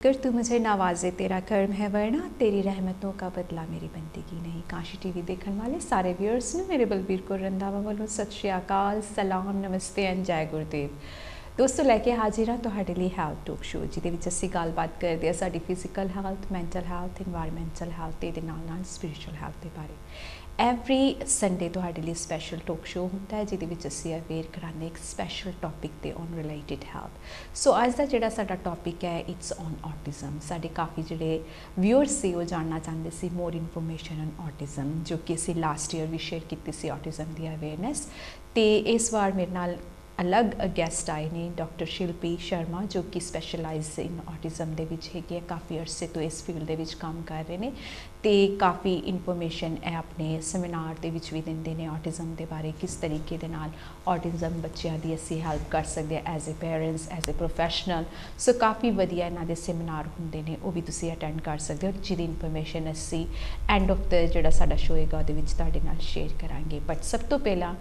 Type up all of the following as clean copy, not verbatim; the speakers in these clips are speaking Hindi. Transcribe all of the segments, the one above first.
अगर तू मुझे नवाजे तेरा कर्म है वरना तेरी रहमतों का बदला मेरी बंदगी नहीं। काशी टीवी देखने वाले सारे व्यूअर्स ने मेरे बलबीर को रंधावा वालों सत श्री अकाल, सलाम, नमस्ते एंड जय गुरुदेव। दोस्तों लैके हाजिर हाँ तुहाडे लिए हैल्थ टॉक शो जिहदे विच असीं गलबात करदे आ साडी physical health, mental health, environmental health ते नाल स्पिरिचुअल हैल्थ के बारे। एवरी संडे तुहाडे लिए स्पैशल टॉक शो होंदा है जिहदे विच असीं अवेयर कराने एक स्पैशल टॉपिक ते ऑन रिलेटेड हैल्थ। सो अज दा जिहड़ा साडा टॉपिक है इट्स ऑन ऑटिज़म। साडे काफ़ी जिहड़े व्यूअर्स सी वो जानना चाहते सी मोर इनफॉर्मेशन ऑन ऑटिज़म, जो कि असीं लास्ट ईयर भी शेयर कीती सी ऑटिज़म दी अवेयरनैस। ते इस बार मेरे नाल अलग गैसट आए ने डॉक्टर शिल्पी शर्मा जो कि स्पैशलाइज इन ऑटिज़म दे विच हैगे, काफ़ी अरसे तो इस फील्ड दे विच काम कर रहे हैं तो काफ़ी इनफॉर्मेशन है अपने सेमिनार दे विच भी देंदे ने ऑटिज़म के बारे, किस तरीके दे नाल ऑटिज़म बच्चों की असी हेल्प कर सकते हैं as a parents, as a professional. So काफ़ी वधिया इन्हां दे सेमिनार होंदे ने, वो भी तुसी अटेंड कर सकते हो, जिहदी इनफॉर्मेशन असी एंड ऑफ द जिहड़ा साडा शो हैगा उहदे विच तुहाडे नाल शेयर करांगे। बट सब तो पहला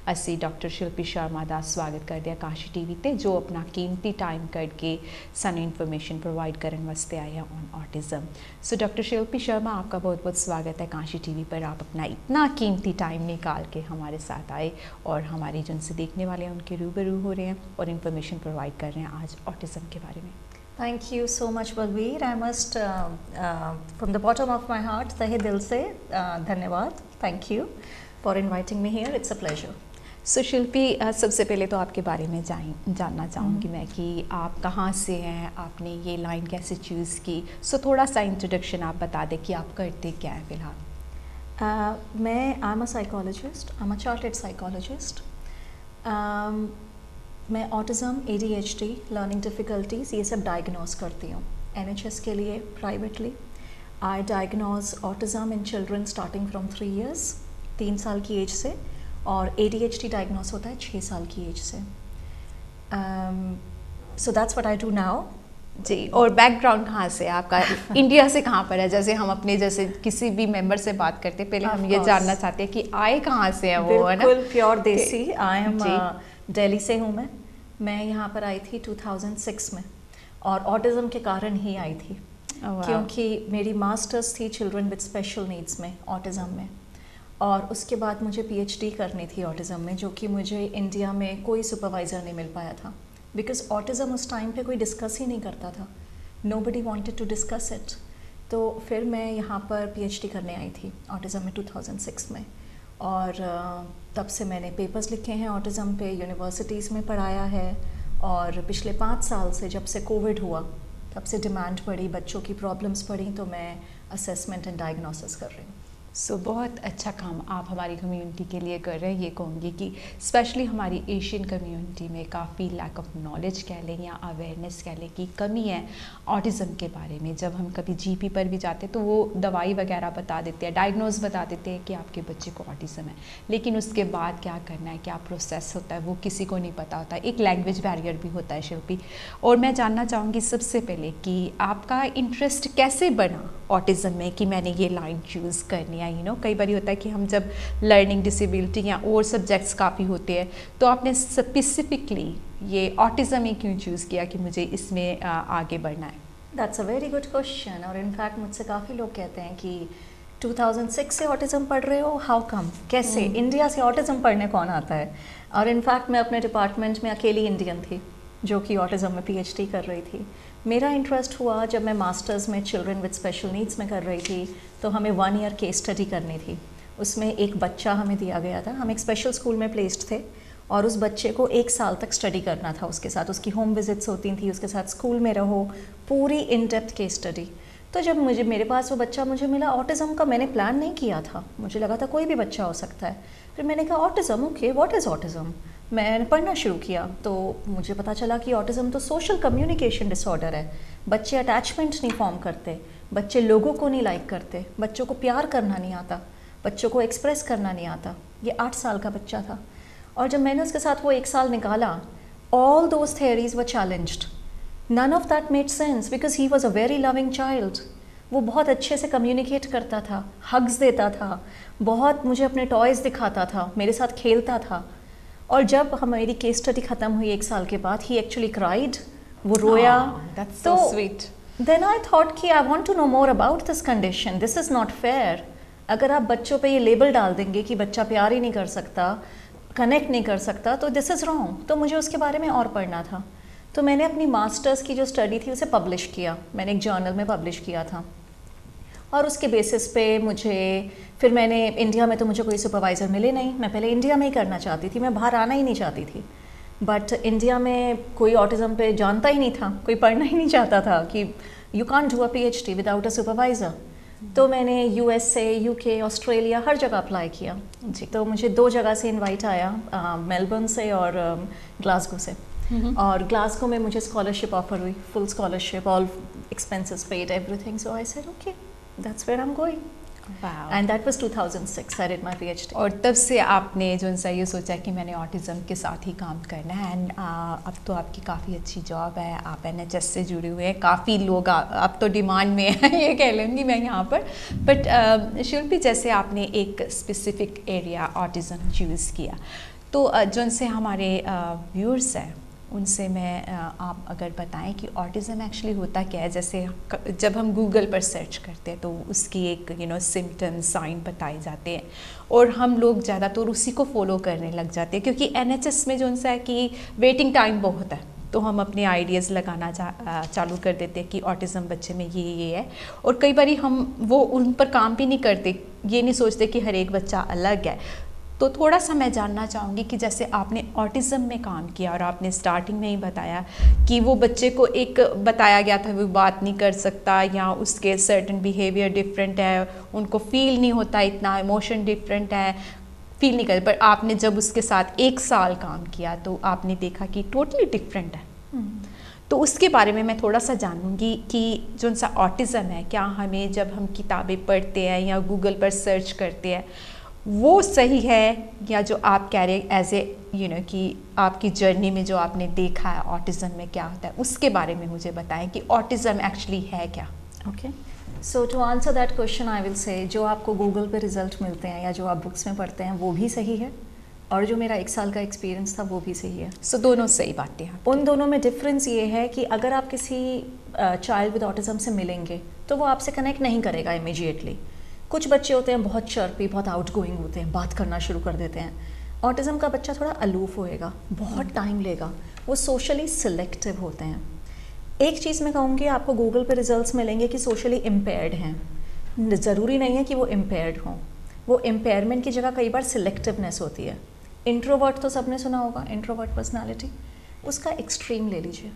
असी डॉक्टर शिल्पी शर्मा का स्वागत करते हैं काशी टीवी ते, जो अपना कीमती टाइम करके सानू इन्फॉर्मेशन प्रोवाइड करने वास्ते आए हैं ऑन ऑटिज़म। सो डॉक्टर शिल्पी शर्मा आपका बहुत बहुत स्वागत है काशी टीवी पर। आप अपना इतना कीमती टाइम निकाल के हमारे साथ आए और हमारे जिनसे देखने वाले हैं उनके रूबरू हो रहे हैं और इन्फॉर्मेशन प्रोवाइड कर रहे हैं आज ऑटिज़म के बारे में। Thank you so much Balbir. I must from the bottom of my heart तहे दिल से धन्यवाद। Thank you for inviting me here. It's a pleasure. सो शिल्पी सबसे पहले तो आपके बारे में जानना चाहूँगी मैं कि आप कहाँ से हैं, आपने ये लाइन कैसे चूज़ की। सो थोड़ा सा इंट्रोडक्शन आप बता दें कि आप करते क्या हैं फ़िलहाल। मैं I am a psychologist, I am a chartered psychologist. मैं ऑटिज़म, ADHD, लर्निंग डिफ़िकल्टीज़ ये सब डायग्नोज करती हूँ NHS के लिए privately. I diagnose autism in children starting from 3 years, 3 साल की एज से, और ADHD डायग्नोस होता है 6 साल की एज से। So that's what I do now. जी, और बैकग्राउंड कहाँ से आपका इंडिया से कहाँ पर है? जैसे हम अपने जैसे किसी भी मेंबर से बात करते हैं पहले हम ये जानना चाहते हैं कि आए कहाँ से हैं वो, है ना? बिल्कुल प्योर देसी। आई एम दिल्ली से हूँ मैं यहाँ पर आई थी 2006 में और ऑटिज़म के कारण ही आई थी। क्योंकि मेरी मास्टर्स थी चिल्ड्रन विद स्पेशल नीड्स में, ऑटिज़म में, और उसके बाद मुझे PhD करनी थी ऑटिज़म में, जो कि मुझे इंडिया में कोई सुपरवाइज़र नहीं मिल पाया था बिकॉज ऑटिज़म उस टाइम पे कोई डिस्कस ही नहीं करता था। Nobody wanted to discuss it. तो फिर मैं यहाँ पर PhD करने आई थी ऑटिज़म में 2006 में, और तब से मैंने पेपर्स लिखे हैं ऑटिज़म पे, यूनिवर्सिटीज़ में पढ़ाया है, और पिछले 5 साल से जब से कोविड हुआ तब से डिमांड बढ़ी, बच्चों की प्रॉब्लम्स बढ़ी, तो मैं असेसमेंट एंड डायग्नोसिस कर रही हूँ। सो बहुत अच्छा काम आप हमारी कम्युनिटी के लिए कर रहे हैं। ये कहूँगी कि स्पेशली हमारी एशियन कम्युनिटी में काफ़ी लैक ऑफ नॉलेज कह लें या अवेयरनेस कह लें कि कमी है ऑटिज़म के बारे में। जब हम कभी GP पर भी जाते हैं तो वो दवाई वगैरह बता देते हैं, डायग्नोज बता देते हैं कि आपके बच्चे को ऑटिज़म है, लेकिन उसके बाद क्या करना है, क्या प्रोसेस होता है, वो किसी को नहीं पता होता। एक लैंग्वेज बैरियर भी होता है शिल्पी। और मैं जानना चाहूँगी सबसे पहले कि आपका इंटरेस्ट कैसे बना ऑटिज़म में कि मैंने ये लाइन चूज़ करनी है। कई बार होता है कि हम जब लर्निंग डिसेबिलिटी या और सब्जेक्ट्स काफ़ी होते हैं तो आपने स्पेसिफिकली ये ऑटिज़म ही क्यों चूज़ किया कि मुझे इसमें आगे बढ़ना है? That's a very good question. और इनफैक्ट मुझसे काफ़ी लोग कहते हैं कि 2006 से ऑटिज़म पढ़ रहे हो, हाउ कम, कैसे इंडिया से ऑटिज़म पढ़ने कौन आता है? और इनफैक्ट मैं अपने डिपार्टमेंट में अकेली इंडियन थी जो कि ऑटिज़म में PhD कर रही थी। मेरा इंटरेस्ट हुआ जब मैं मास्टर्स में चिल्ड्रन विद स्पेशल नीड्स में कर रही थी, तो हमें 1 year केस स्टडी करनी थी। उसमें एक बच्चा हमें दिया गया था, हम एक स्पेशल स्कूल में प्लेस्ड थे, और उस बच्चे को 1 साल तक स्टडी करना था उसके साथ। उसकी होम विजिट्स होती थी, उसके साथ स्कूल में रहो, पूरी इन डेप्थ केस स्टडी। तो जब मेरे पास वो बच्चा मुझे मिला, ऑटिज़म का मैंने प्लान नहीं किया था, मुझे लगा था कोई भी बच्चा हो सकता है। फिर मैंने कहा autism, okay what is autism. मैंने पढ़ना शुरू किया तो मुझे पता चला कि ऑटिज़म तो सोशल कम्युनिकेशन डिसऑर्डर है। बच्चे अटैचमेंट नहीं फॉर्म करते, बच्चे लोगों को नहीं लाइक करते, बच्चों को प्यार करना नहीं आता, बच्चों को एक्सप्रेस करना नहीं आता। ये 8 साल का बच्चा था, और जब मैंने उसके साथ वो 1 साल निकाला, all those theories were challenged. None of that made sense because he was a very loving child. वो बहुत अच्छे से कम्युनिकेट करता था, हग्स देता था, बहुत मुझे अपने टॉयज़ दिखाता था, मेरे साथ खेलता था। और जब हमारी केस स्टडी ख़त्म हुई 1 साल के बाद, ही एक्चुअली क्राइड, वो रोया। That's so sweet. Then I thought कि I want to know more about this condition, this is not fair. अगर आप बच्चों पे ये लेबल डाल देंगे कि बच्चा प्यार ही नहीं कर सकता, कनेक्ट नहीं कर सकता, तो दिस इज़ रॉन्ग। तो मुझे उसके बारे में और पढ़ना था। तो मैंने अपनी मास्टर्स की जो स्टडी थी उसे पब्लिश किया, मैंने एक जर्नल में पब्लिश किया था। और उसके बेसिस पे फिर मैंने इंडिया में तो मुझे कोई सुपरवाइज़र मिले नहीं, मैं पहले इंडिया में ही करना चाहती थी, मैं बाहर आना ही नहीं चाहती थी। बट इंडिया में कोई ऑटिज़म पे जानता ही नहीं था, कोई पढ़ना ही नहीं चाहता था कि you can't do a PhD without a supervisor. तो मैंने USA, UK, ऑस्ट्रेलिया हर जगह अप्लाई किया जी। तो मुझे 2 जगह से इनवाइट आया, मेलबर्न से और ग्लासगो से। और ग्लासगो में मुझे स्कॉलरशिप ऑफर हुई, full scholarship, all expenses paid, everything. So I said okay, that's where I am going. And that was 2006 I did my PhD। और तब से आपने जो सा ये सोचा कि मैंने ऑटिज़म के साथ ही काम करना है। एंड अब तो आपकी काफ़ी अच्छी जॉब है, आप NHS से जुड़े हुए हैं, काफ़ी लोग अब तो डिमांड में है ये कह लूँगी मैं यहाँ पर। बट शिल्पी, जैसे आपने एक स्पेसिफिक एरिया ऑटिज़म चूज़ किया, तो जो से हमारे व्यूअर्स हैं उनसे मैं आप अगर बताएं कि ऑटिज़म एक्चुअली होता क्या है। जैसे जब हम गूगल पर सर्च करते हैं तो उसकी एक सिम्टम साइन बताए जाते हैं और हम लोग ज़्यादातर उसी को फॉलो करने लग जाते हैं, क्योंकि NHS में जो सा है कि वेटिंग टाइम बहुत है, तो हम अपने आइडियाज़ लगाना चालू कर देते हैं कि ऑटिज़म बच्चे में ये है। और कई बार हम वो उन पर काम भी नहीं करते, ये नहीं सोचते कि हर एक बच्चा अलग है। तो थोड़ा सा मैं जानना चाहूँगी कि जैसे आपने ऑटिज़म में काम किया और आपने स्टार्टिंग में ही बताया कि वो बच्चे को एक बताया गया था वो बात नहीं कर सकता या उसके सर्टन बिहेवियर डिफरेंट है, उनको फील नहीं होता, इतना इमोशन डिफरेंट है, फील नहीं कर। पर आपने जब उसके साथ 1 साल काम किया तो आपने देखा कि टोटली डिफरेंट है। तो उसके बारे में मैं थोड़ा सा जानूँगी कि जो सा ऑटिज़म है, क्या हमें जब हम किताबें पढ़ते हैं या गूगल पर सर्च करते हैं वो सही है, या जो आप कह रहे एज ए कि आपकी जर्नी में जो आपने देखा है ऑटिज़म में क्या होता है, उसके बारे में मुझे बताएं कि ऑटिज़म एक्चुअली है क्या। Okay, so to answer that question I will say जो आपको गूगल पे रिजल्ट मिलते हैं या जो आप बुक्स में पढ़ते हैं वो भी सही है, और जो मेरा 1 साल का एक्सपीरियंस था वो भी सही है। सो दोनों सही बातें हैं। उन दोनों में डिफरेंस ये है कि अगर आप किसी चाइल्ड विद ऑटिज़म से मिलेंगे तो वो आपसे कनेक्ट नहीं करेगा इमीडिएटली। कुछ बच्चे होते हैं बहुत चर्पी, बहुत आउटगोइंग होते हैं, बात करना शुरू कर देते हैं। ऑटिज़म का बच्चा थोड़ा अलूफ होएगा, बहुत टाइम लेगा, वो सोशली सिलेक्टिव होते हैं। एक चीज़ मैं कहूँगी, आपको गूगल पे रिजल्ट्स मिलेंगे कि सोशली इम्पेयर्ड हैं, ज़रूरी नहीं है कि वो इम्पेयर्ड हों। वो इम्पेयरमेंट की जगह कई बार सिलेक्टिवनेस होती है। इंट्रोवर्ट तो सबने सुना होगा, इंट्रोवर्ट पर्सनालिटी, उसका एक्सट्रीम ले लीजिए।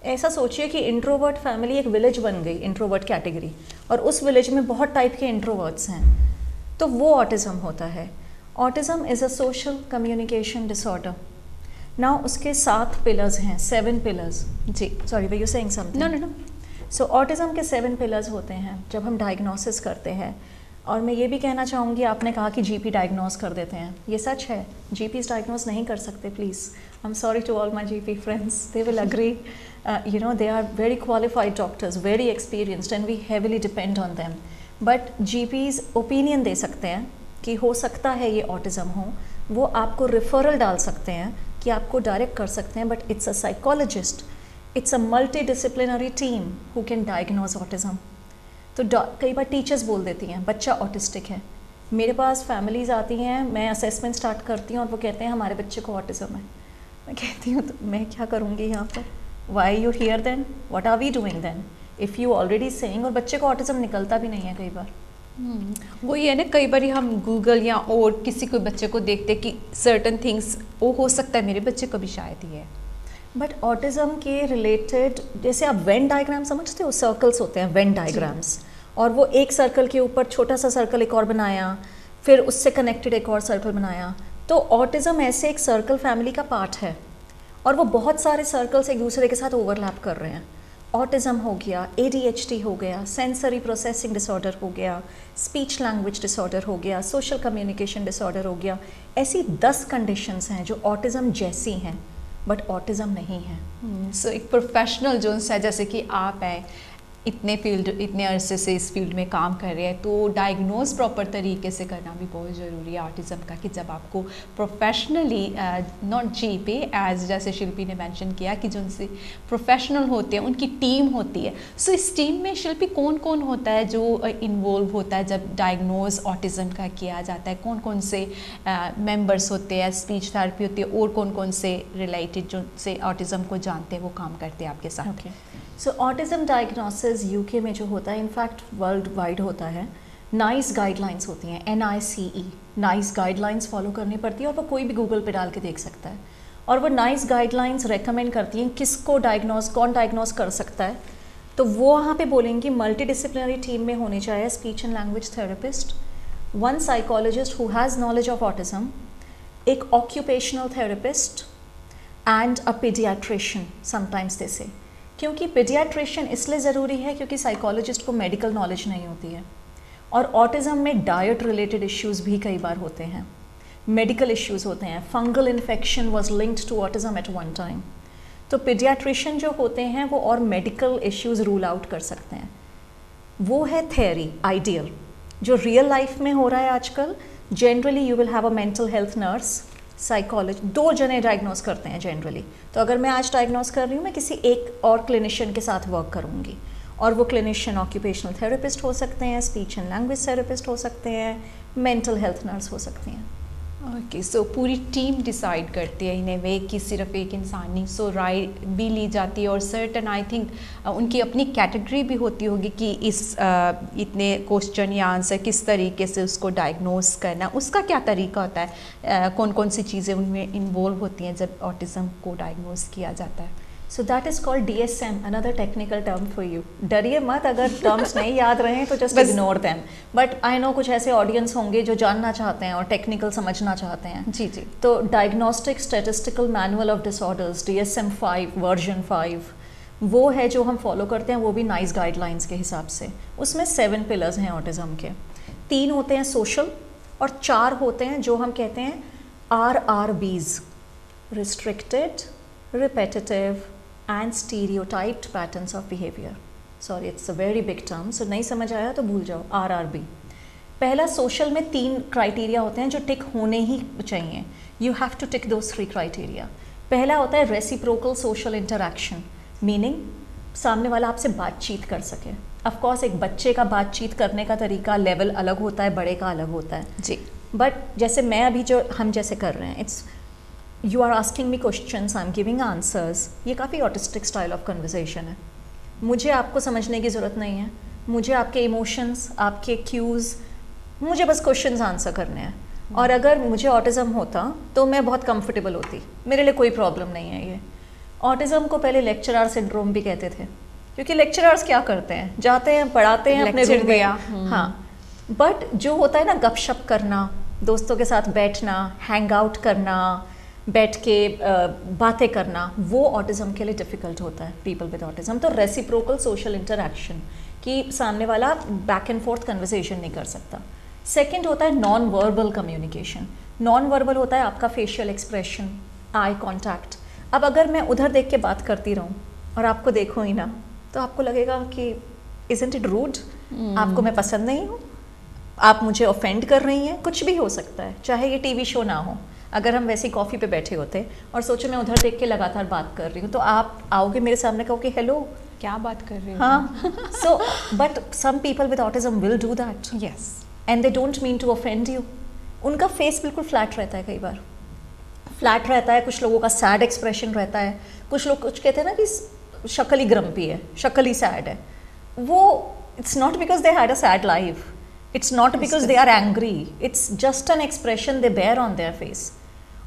ऐसा सोचिए कि इंट्रोवर्ट फैमिली एक विलेज बन गई, इंट्रोवर्ट कैटेगरी, और उस विलेज में बहुत टाइप के इंट्रोवर्ट्स हैं, तो वो ऑटिज़म होता है। Autism is a social communication disorder. Now उसके 7 पिलर्स हैं, 7 पिलर्स। जी sorry, were you saying something? No no no. So autism के 7 पिलर्स होते हैं जब हम डायग्नोसिस करते हैं। और मैं ये भी कहना चाहूँगी, आपने कहा कि GP डायग्नोस कर देते हैं, ये सच है, GPs डायग्नोस नहीं कर सकते। Please, I am sorry to all my GP friends, they will agree, they are very qualified doctors, very experienced, and we heavily depend on them. But GPs opinion दे सकते हैं कि हो सकता है ये ऑटिज़म हो, वो आपको रेफरल डाल सकते हैं कि आपको डायरेक्ट कर सकते हैं, but it's a psychologist, it's a multi-disciplinary team who can diagnose autism. तो कई बार टीचर्स बोल देती हैं बच्चा ऑटिस्टिक है। मेरे पास फैमिलीज़ आती हैं, मैं असेसमेंट स्टार्ट करती हूँ और वो कहते हैं हमारे बच्चे को ऑटिज़म है। मैं कहती हूँ तो मैं क्या करूँगी यहाँ पर? Why are you here then? What are we doing then? If you already saying, और बच्चे को ऑटिज़म निकलता भी नहीं है कई बार। वो ये है ना, कई बार हम गूगल या और किसी को बच्चे को देखते कि सर्टन थिंग्स वो हो सकता है मेरे बच्चे को भी शायद ही है। बट ऑटिज़म के रिलेटेड, जैसे आप वेन डायग्राम समझते हो, सर्कल्स होते हैं वेन डायग्राम्स, और वो एक सर्कल के ऊपर छोटा सा सर्कल एक और बनाया, फिर उससे कनेक्टेड एक और सर्कल बनाया। तो ऑटिज़म ऐसे एक सर्कल फैमिली का पार्ट है, और वो बहुत सारे सर्कल्स एक दूसरे के साथ ओवरलैप कर रहे हैं। ऑटिज़म हो गया, ADHD हो गया, सेंसरी प्रोसेसिंग डिसऑर्डर हो गया, स्पीच लैंग्वेज डिसऑर्डर हो गया, सोशल कम्युनिकेशन डिसऑर्डर हो गया। ऐसी 10 कंडीशंस हैं जो ऑटिज़म जैसी हैं बट ऑटिज़म नहीं है। सो एक प्रोफेशनल जो है जैसे कि आप हैं, इतने अरसे से इस फील्ड में काम कर रहे हैं, तो डायग्नोज प्रॉपर तरीके से करना भी बहुत ज़रूरी है ऑटिज़म का, कि जब आपको प्रोफेशनली नॉट जी पे एज जैसे शिल्पी ने मेंशन किया कि जो उनसे प्रोफेशनल होते हैं उनकी टीम होती है। सो इस टीम में शिल्पी कौन कौन होता है जो इन्वॉल्व होता है जब डायग्नोज ऑटिज़म का किया जाता है? कौन कौन से मेंबर्स होते हैं, स्पीच थेरेपी होती है, और कौन कौन से रिलेटेड जो से ऑटिज़म को जानते हैं वो काम करते हैं आपके साथ? ओके, सो ऑटिज़म डायग्नोसिस यूके में जो होता है, इनफैक्ट वर्ल्ड वाइड होता है, नाइस गाइडलाइंस होती हैं, NICE, नाइस गाइडलाइंस फॉलो करनी पड़ती है, और वो कोई भी गूगल पे डाल के देख सकता है। और वो नाइस गाइडलाइंस रेकमेंड करती हैं किसको कौन डायग्नोस कर सकता है। तो वो वहाँ पे बोलेंगी मल्टी डिसिप्लिनरी टीम में होनी चाहिए speech and language therapist, one psychologist who has knowledge of autism, एक occupational therapist and a paediatrician sometimes they say. क्योंकि पीडियाट्रिशियन इसलिए ज़रूरी है क्योंकि साइकोलॉजिस्ट को मेडिकल नॉलेज नहीं होती है, और ऑटिज़म में डाइट रिलेटेड इश्यूज़ भी कई बार होते हैं, मेडिकल इश्यूज़ होते हैं। Fungal infection was linked to autism at one time. तो पीडियाट्रिशियन जो होते हैं वो और मेडिकल इश्यूज़ रूल आउट कर सकते हैं। वो है थेयरी, आइडियल। जो रियल लाइफ में हो रहा है आजकल, generally you will have a mental health nurse, psychologist, 2 जने डायग्नोस करते हैं जनरली। तो अगर मैं आज डायग्नोस कर रही हूँ, मैं किसी एक और क्लिनिशियन के साथ वर्क करूँगी, और वो क्लिनिशियन ऑक्यूपेशनल थेरेपिस्ट हो सकते हैं, स्पीच एंड लैंग्वेज थेरेपिस्ट हो सकते हैं, मेंटल हेल्थ नर्स हो सकती हैं। ओके, सो पूरी टीम डिसाइड करती है इन ए वे कि सिर्फ एक इंसान नहीं, सो राय भी ली जाती है, और सर्टन आई थिंक उनकी अपनी कैटेगरी भी होती होगी कि इस इतने क्वेश्चन या आंसर किस तरीके से उसको डायग्नोस करना, उसका क्या तरीका होता है, कौन कौन सी चीज़ें उनमें इन्वॉल्व होती हैं जब ऑटिज़म को डायग्नोस किया जाता है? So that is called DSM, another technical term for you. डरिए मत, अगर टर्म्स नहीं याद रहे तो just ignore them. But I know कुछ ऐसे ऑडियंस होंगे जो जानना चाहते हैं और टेक्निकल समझना चाहते हैं। जी जी। तो diagnostic statistical manual of disorders, DSM-5 version 5, वो है जो हम फॉलो करते हैं, वो भी नाइस गाइडलाइंस के हिसाब से। उसमें 7 पिलर्स हैं ऑटिज़म के। 3 होते हैं सोशल, और 4 होते हैं जो हम कहते हैं RRBs, restricted, repetitive and stereotyped patterns of behaviour. Sorry, it's a very big term, so नहीं समझ आया तो भूल जाओ। RRB। पहला, सोशल में 3 क्राइटेरिया होते हैं जो टिक होने ही चाहिए। You have to tick those 3 criteria. पहला होता है रेसिप्रोकल सोशल इंटरैक्शन, मीनिंग सामने वाला आपसे बातचीत कर सके। ऑफ कोर्स एक बच्चे का बातचीत करने का तरीका लेवल अलग होता है, बड़े का अलग होता है जी। बट जैसे मैं अभी जो हम जैसे कर रहे हैं, it's you are asking me questions, I am giving answers, ये काफ़ी ऑटिस्टिक स्टाइल ऑफ कन्वर्सेशन है। मुझे आपको समझने की ज़रूरत नहीं है, मुझे आपके इमोशंस, आपके क्यूज़, मुझे बस क्वेश्चंस आंसर करने हैं। और अगर मुझे ऑटिज़म होता तो मैं बहुत कंफर्टेबल होती, मेरे लिए कोई प्रॉब्लम नहीं है ये। ऑटिज़म को पहले लेक्चरर सिंड्रोम भी कहते थे, क्योंकि लेक्चरर्स क्या करते हैं, जाते हैं, पढ़ाते हैं अपने रूम में, हाँ, बट जो होता है ना गपशप करना, दोस्तों के साथ बैठना, हैंग आउट करना, बैठ के बातें करना, वो ऑटिज़म के लिए डिफ़िकल्ट होता है, पीपल विद ऑटिज़म। तो रेसिप्रोकल सोशल इंटरैक्शन, कि सामने वाला बैक एंड फोर्थ कन्वर्सेशन नहीं कर सकता। सेकंड होता है non verbal communication. Non verbal होता है आपका फेशियल एक्सप्रेशन, आई कॉन्टैक्ट। अब अगर मैं उधर देख के बात करती रहूँ और आपको देखूँ ही ना, तो आपको लगेगा कि इज़न्ट इट रूड, आपको मैं पसंद नहीं हूँ, आप मुझे ऑफेंड कर रही हैं, कुछ भी हो सकता है, चाहे ये टीवी शो ना हो। अगर हम वैसी कॉफ़ी पे बैठे होते और सोचो मैं उधर देख के लगातार बात कर रही हूँ, तो आप आओगे मेरे सामने, कहोगे हेलो, क्या बात कर रहे हो? हाँ। So but some people with autism will do that, yes, and they don't mean to offend you. उनका फेस बिल्कुल फ्लैट रहता है, कई बार फ्लैट रहता है, कुछ लोगों का सैड एक्सप्रेशन रहता है, कुछ लोग कुछ कहते हैं ना कि शक्ल ही ग्रम्पी है, शक्ल ही सैड है। वो it's not because they had a sad life, it's not because they are angry, it's just an expression they bear on their face.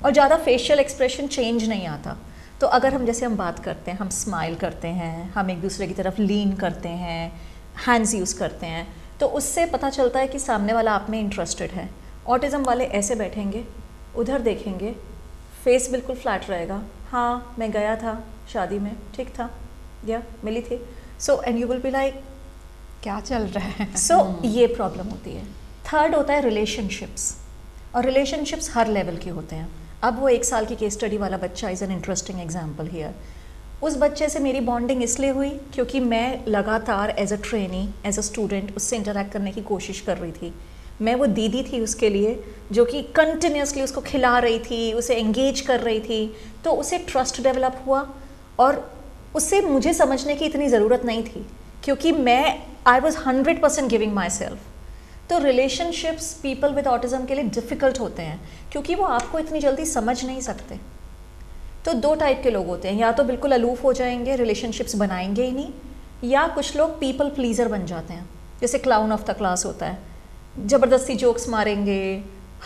और ज़्यादा फेशियल एक्सप्रेशन चेंज नहीं आता। तो अगर हम जैसे हम बात करते हैं, हम स्माइल करते हैं, हम एक दूसरे की तरफ लीन करते हैं, हैंड्स यूज़ करते हैं, तो उससे पता चलता है कि सामने वाला आप में इंटरेस्टेड है। ऑटिज़म वाले ऐसे बैठेंगे, उधर देखेंगे, फेस बिल्कुल फ्लैट रहेगा, हाँ मैं गया था शादी में, ठीक था, या मिली थी, so and you will be like क्या चल रहा है? सो ये प्रॉब्लम होती है। थर्ड होता है रिलेशनशिप्स, और रिलेशनशिप्स हर लेवल के होते हैं। अब वो 1 साल की केस स्टडी वाला बच्चा is an interesting example here. उस बच्चे से मेरी बॉन्डिंग इसलिए हुई क्योंकि मैं लगातार as a trainee, as a student उससे इंटरेक्ट करने की कोशिश कर रही थी। मैं वो दीदी थी उसके लिए जो कि कंटिन्यूसली उसको खिला रही थी, उसे एंगेज कर रही थी, तो उसे ट्रस्ट डेवलप हुआ और उससे मुझे समझने की इतनी ज़रूरत नहीं थी क्योंकि I was 100% giving my self. तो रिलेशनशिप्स पीपल विद ऑटिज़म के लिए डिफ़िकल्ट होते हैं क्योंकि वो आपको इतनी जल्दी समझ नहीं सकते। तो दो टाइप के लोग होते हैं, या तो बिल्कुल अलूफ हो जाएंगे, रिलेशनशिप्स बनाएंगे ही नहीं, या कुछ लोग पीपल प्लीज़र बन जाते हैं, जैसे क्लाउन ऑफ द क्लास होता है, ज़बरदस्ती जोक्स मारेंगे,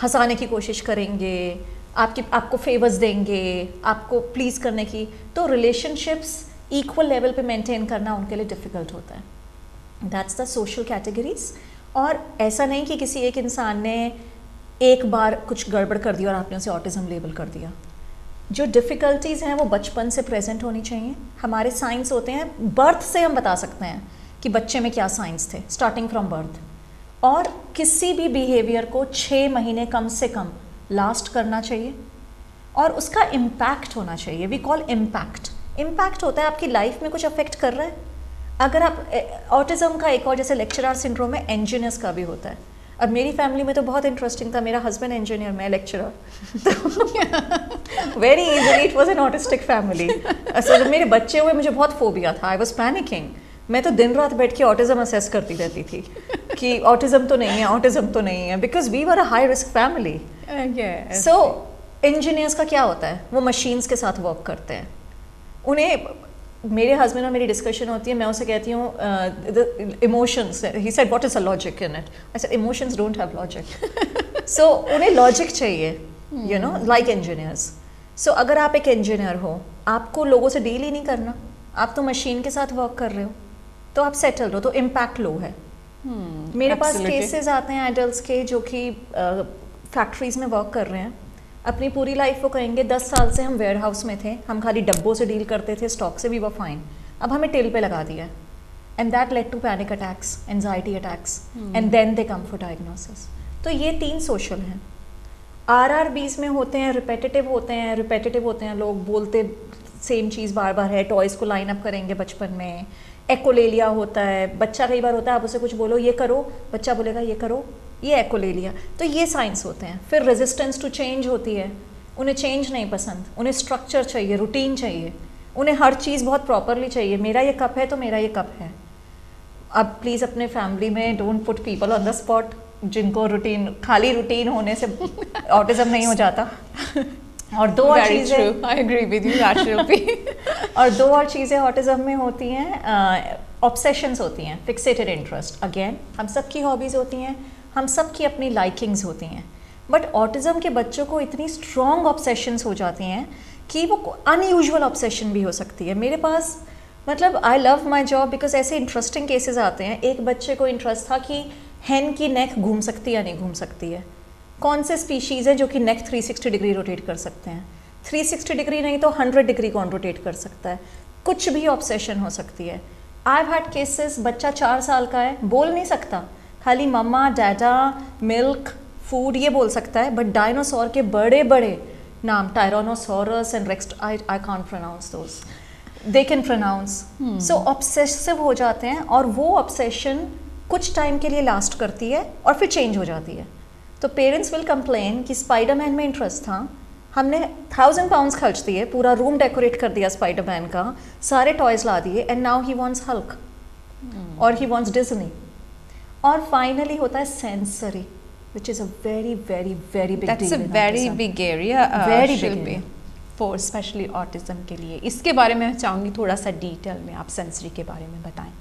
हंसाने की कोशिश करेंगे, आपको फेवर्स देंगे, आपको प्लीज़ करने की। तो रिलेशनशिप्स इक्वल लेवल पे मेंटेन करना उनके लिए डिफ़िकल्ट होता है। That's the social categories. और ऐसा नहीं कि किसी एक इंसान ने एक बार कुछ गड़बड़ कर दिया और आपने उसे ऑटिज़म लेबल कर दिया। जो डिफ़िकल्टीज़ हैं वो बचपन से प्रेजेंट होनी चाहिए। हमारे साइंस होते हैं, बर्थ से हम बता सकते हैं कि बच्चे में क्या साइंस थे, स्टार्टिंग फ्रॉम बर्थ। और किसी भी बिहेवियर को 6 महीने कम से कम लास्ट करना चाहिए और उसका इम्पैक्ट होना चाहिए। वी कॉल इम्पैक्ट होता है आपकी लाइफ में कुछ अफेक्ट कर रहा है। अगर आप ऑटिज़म का एक और जैसे लेक्चरर सिंड्रोम है, एंजीनियर्स का भी होता है। अब मेरी फैमिली में तो बहुत इंटरेस्टिंग था, मेरा हस्बैंड इंजीनियर, मैं लेक्चरर, तो very easily it was an autistic family. तो जब मेरे बच्चे हुए मुझे बहुत फोबिया था, आई वाज पैनिकिंग। मैं तो दिन रात बैठ के ऑटिज़म असेस करती रहती थी कि ऑटिज़म तो नहीं है, ऑटिज़म तो नहीं है, because we were a high risk family. So engineers का क्या होता है, वो मशीन्स के साथ वर्क करते हैं। उन्हें, मेरे हस्बैंड और मेरी डिस्कशन होती है, मैं उसे कहती हूँ emotions, he said what is a logic in it, I said emotions don't have logic. So उन्हें लॉजिक चाहिए, you know, like engineers. So अगर आप एक इंजीनियर हो, आपको लोगों से डील ही नहीं करना, आप तो मशीन के साथ वर्क कर रहे हो, तो आप सेटल हो, तो इम्पैक्ट लो है। मेरे पास केसेस आते हैं एडल्ट्स के जो कि फैक्ट्रीज में वर्क कर रहे हैं, अपनी पूरी लाइफ वो कहेंगे 10 साल से हम वेयर हाउस में थे, हम खाली डब्बों से डील करते थे, स्टॉक से भी वो फाइन, अब हमें टिल पे लगा दिया, and that led to panic attacks, anxiety attacks, and then they come for diagnosis. तो ये 3 सोशल हैं। RRBs में होते हैं, रिपीटेटिव होते हैं, लोग बोलते सेम चीज़ बार बार है, टॉयज़ को लाइन अप करेंगे बचपन में। एकोलेलिया होता है, बच्चा कई बार होता है, आप उसे कुछ बोलो ये करो, बच्चा बोलेगा ये करो, ये एकोलेलिया। तो ये साइंस होते हैं। फिर रेजिस्टेंस टू चेंज होती है, उन्हें चेंज नहीं पसंद, उन्हें स्ट्रक्चर चाहिए, रूटीन चाहिए, उन्हें हर चीज़ बहुत प्रॉपरली चाहिए। मेरा ये कप है तो मेरा ये कप है। अब प्लीज़ अपने फैमिली में don't put people on the spot जिनको खाली रूटीन होने से ऑटिज़म नहीं हो जाता। और दो और चीज़ें, I agree with you absolutely. और 2 और चीज़ें ऑटिज़म में होती हैं, ऑब्सेशंस होती हैं, फिक्सेटेड इंटरेस्ट। अगेन हम सब की हॉबीज़ होती हैं, हम सब की अपनी लाइकिंग्स होती हैं, बट ऑटिज़म के बच्चों को इतनी स्ट्रॉन्ग ऑब्सेशंस हो जाती हैं कि वो अनयूजुअल ऑब्सेशन भी हो सकती है। मेरे पास, मतलब I love my job because ऐसे इंटरेस्टिंग केसेस आते हैं। एक बच्चे को इंटरेस्ट था कि हैन की नेक घूम सकती है या नहीं घूम सकती है, कौन से स्पीशीज़ है जो कि नेक 360 डिग्री रोटेट कर सकते हैं, 360 डिग्री नहीं तो 100 डिग्री कौन रोटेट कर सकता है, कुछ भी ऑब्सेशन हो सकती है। आई हैव हैड केसेस, बच्चा 4 साल का है, बोल नहीं सकता, खाली मम्मा, डैडा, मिल्क, फूड ये बोल सकता है, बट डायनासोर के बड़े बड़े नाम, tyrannosaurus and rex, I can't pronounce those, they can pronounce. So obsessive हो जाते हैं, और वो ऑब्सेशन कुछ टाइम के लिए लास्ट करती है और फिर चेंज हो जाती है। तो पेरेंट्स विल कंप्लेन कि स्पाइडरमैन में इंटरेस्ट था, हमने 1000 पाउंड्स खर्च दिए, पूरा रूम डेकोरेट कर दिया स्पाइडरमैन का, सारे टॉयज ला दिए, and now he wants Hulk और ही वांट्स डिज्नी। और फाइनली होता है sensory, which is a very very very big That's deal a in very autism. big area, Very big Shilpi, area. for especially autism के लिए। इसके बारे में मैं चाहूँगी थोड़ा सा डिटेल में आप सेंसरी के बारे में बताएं,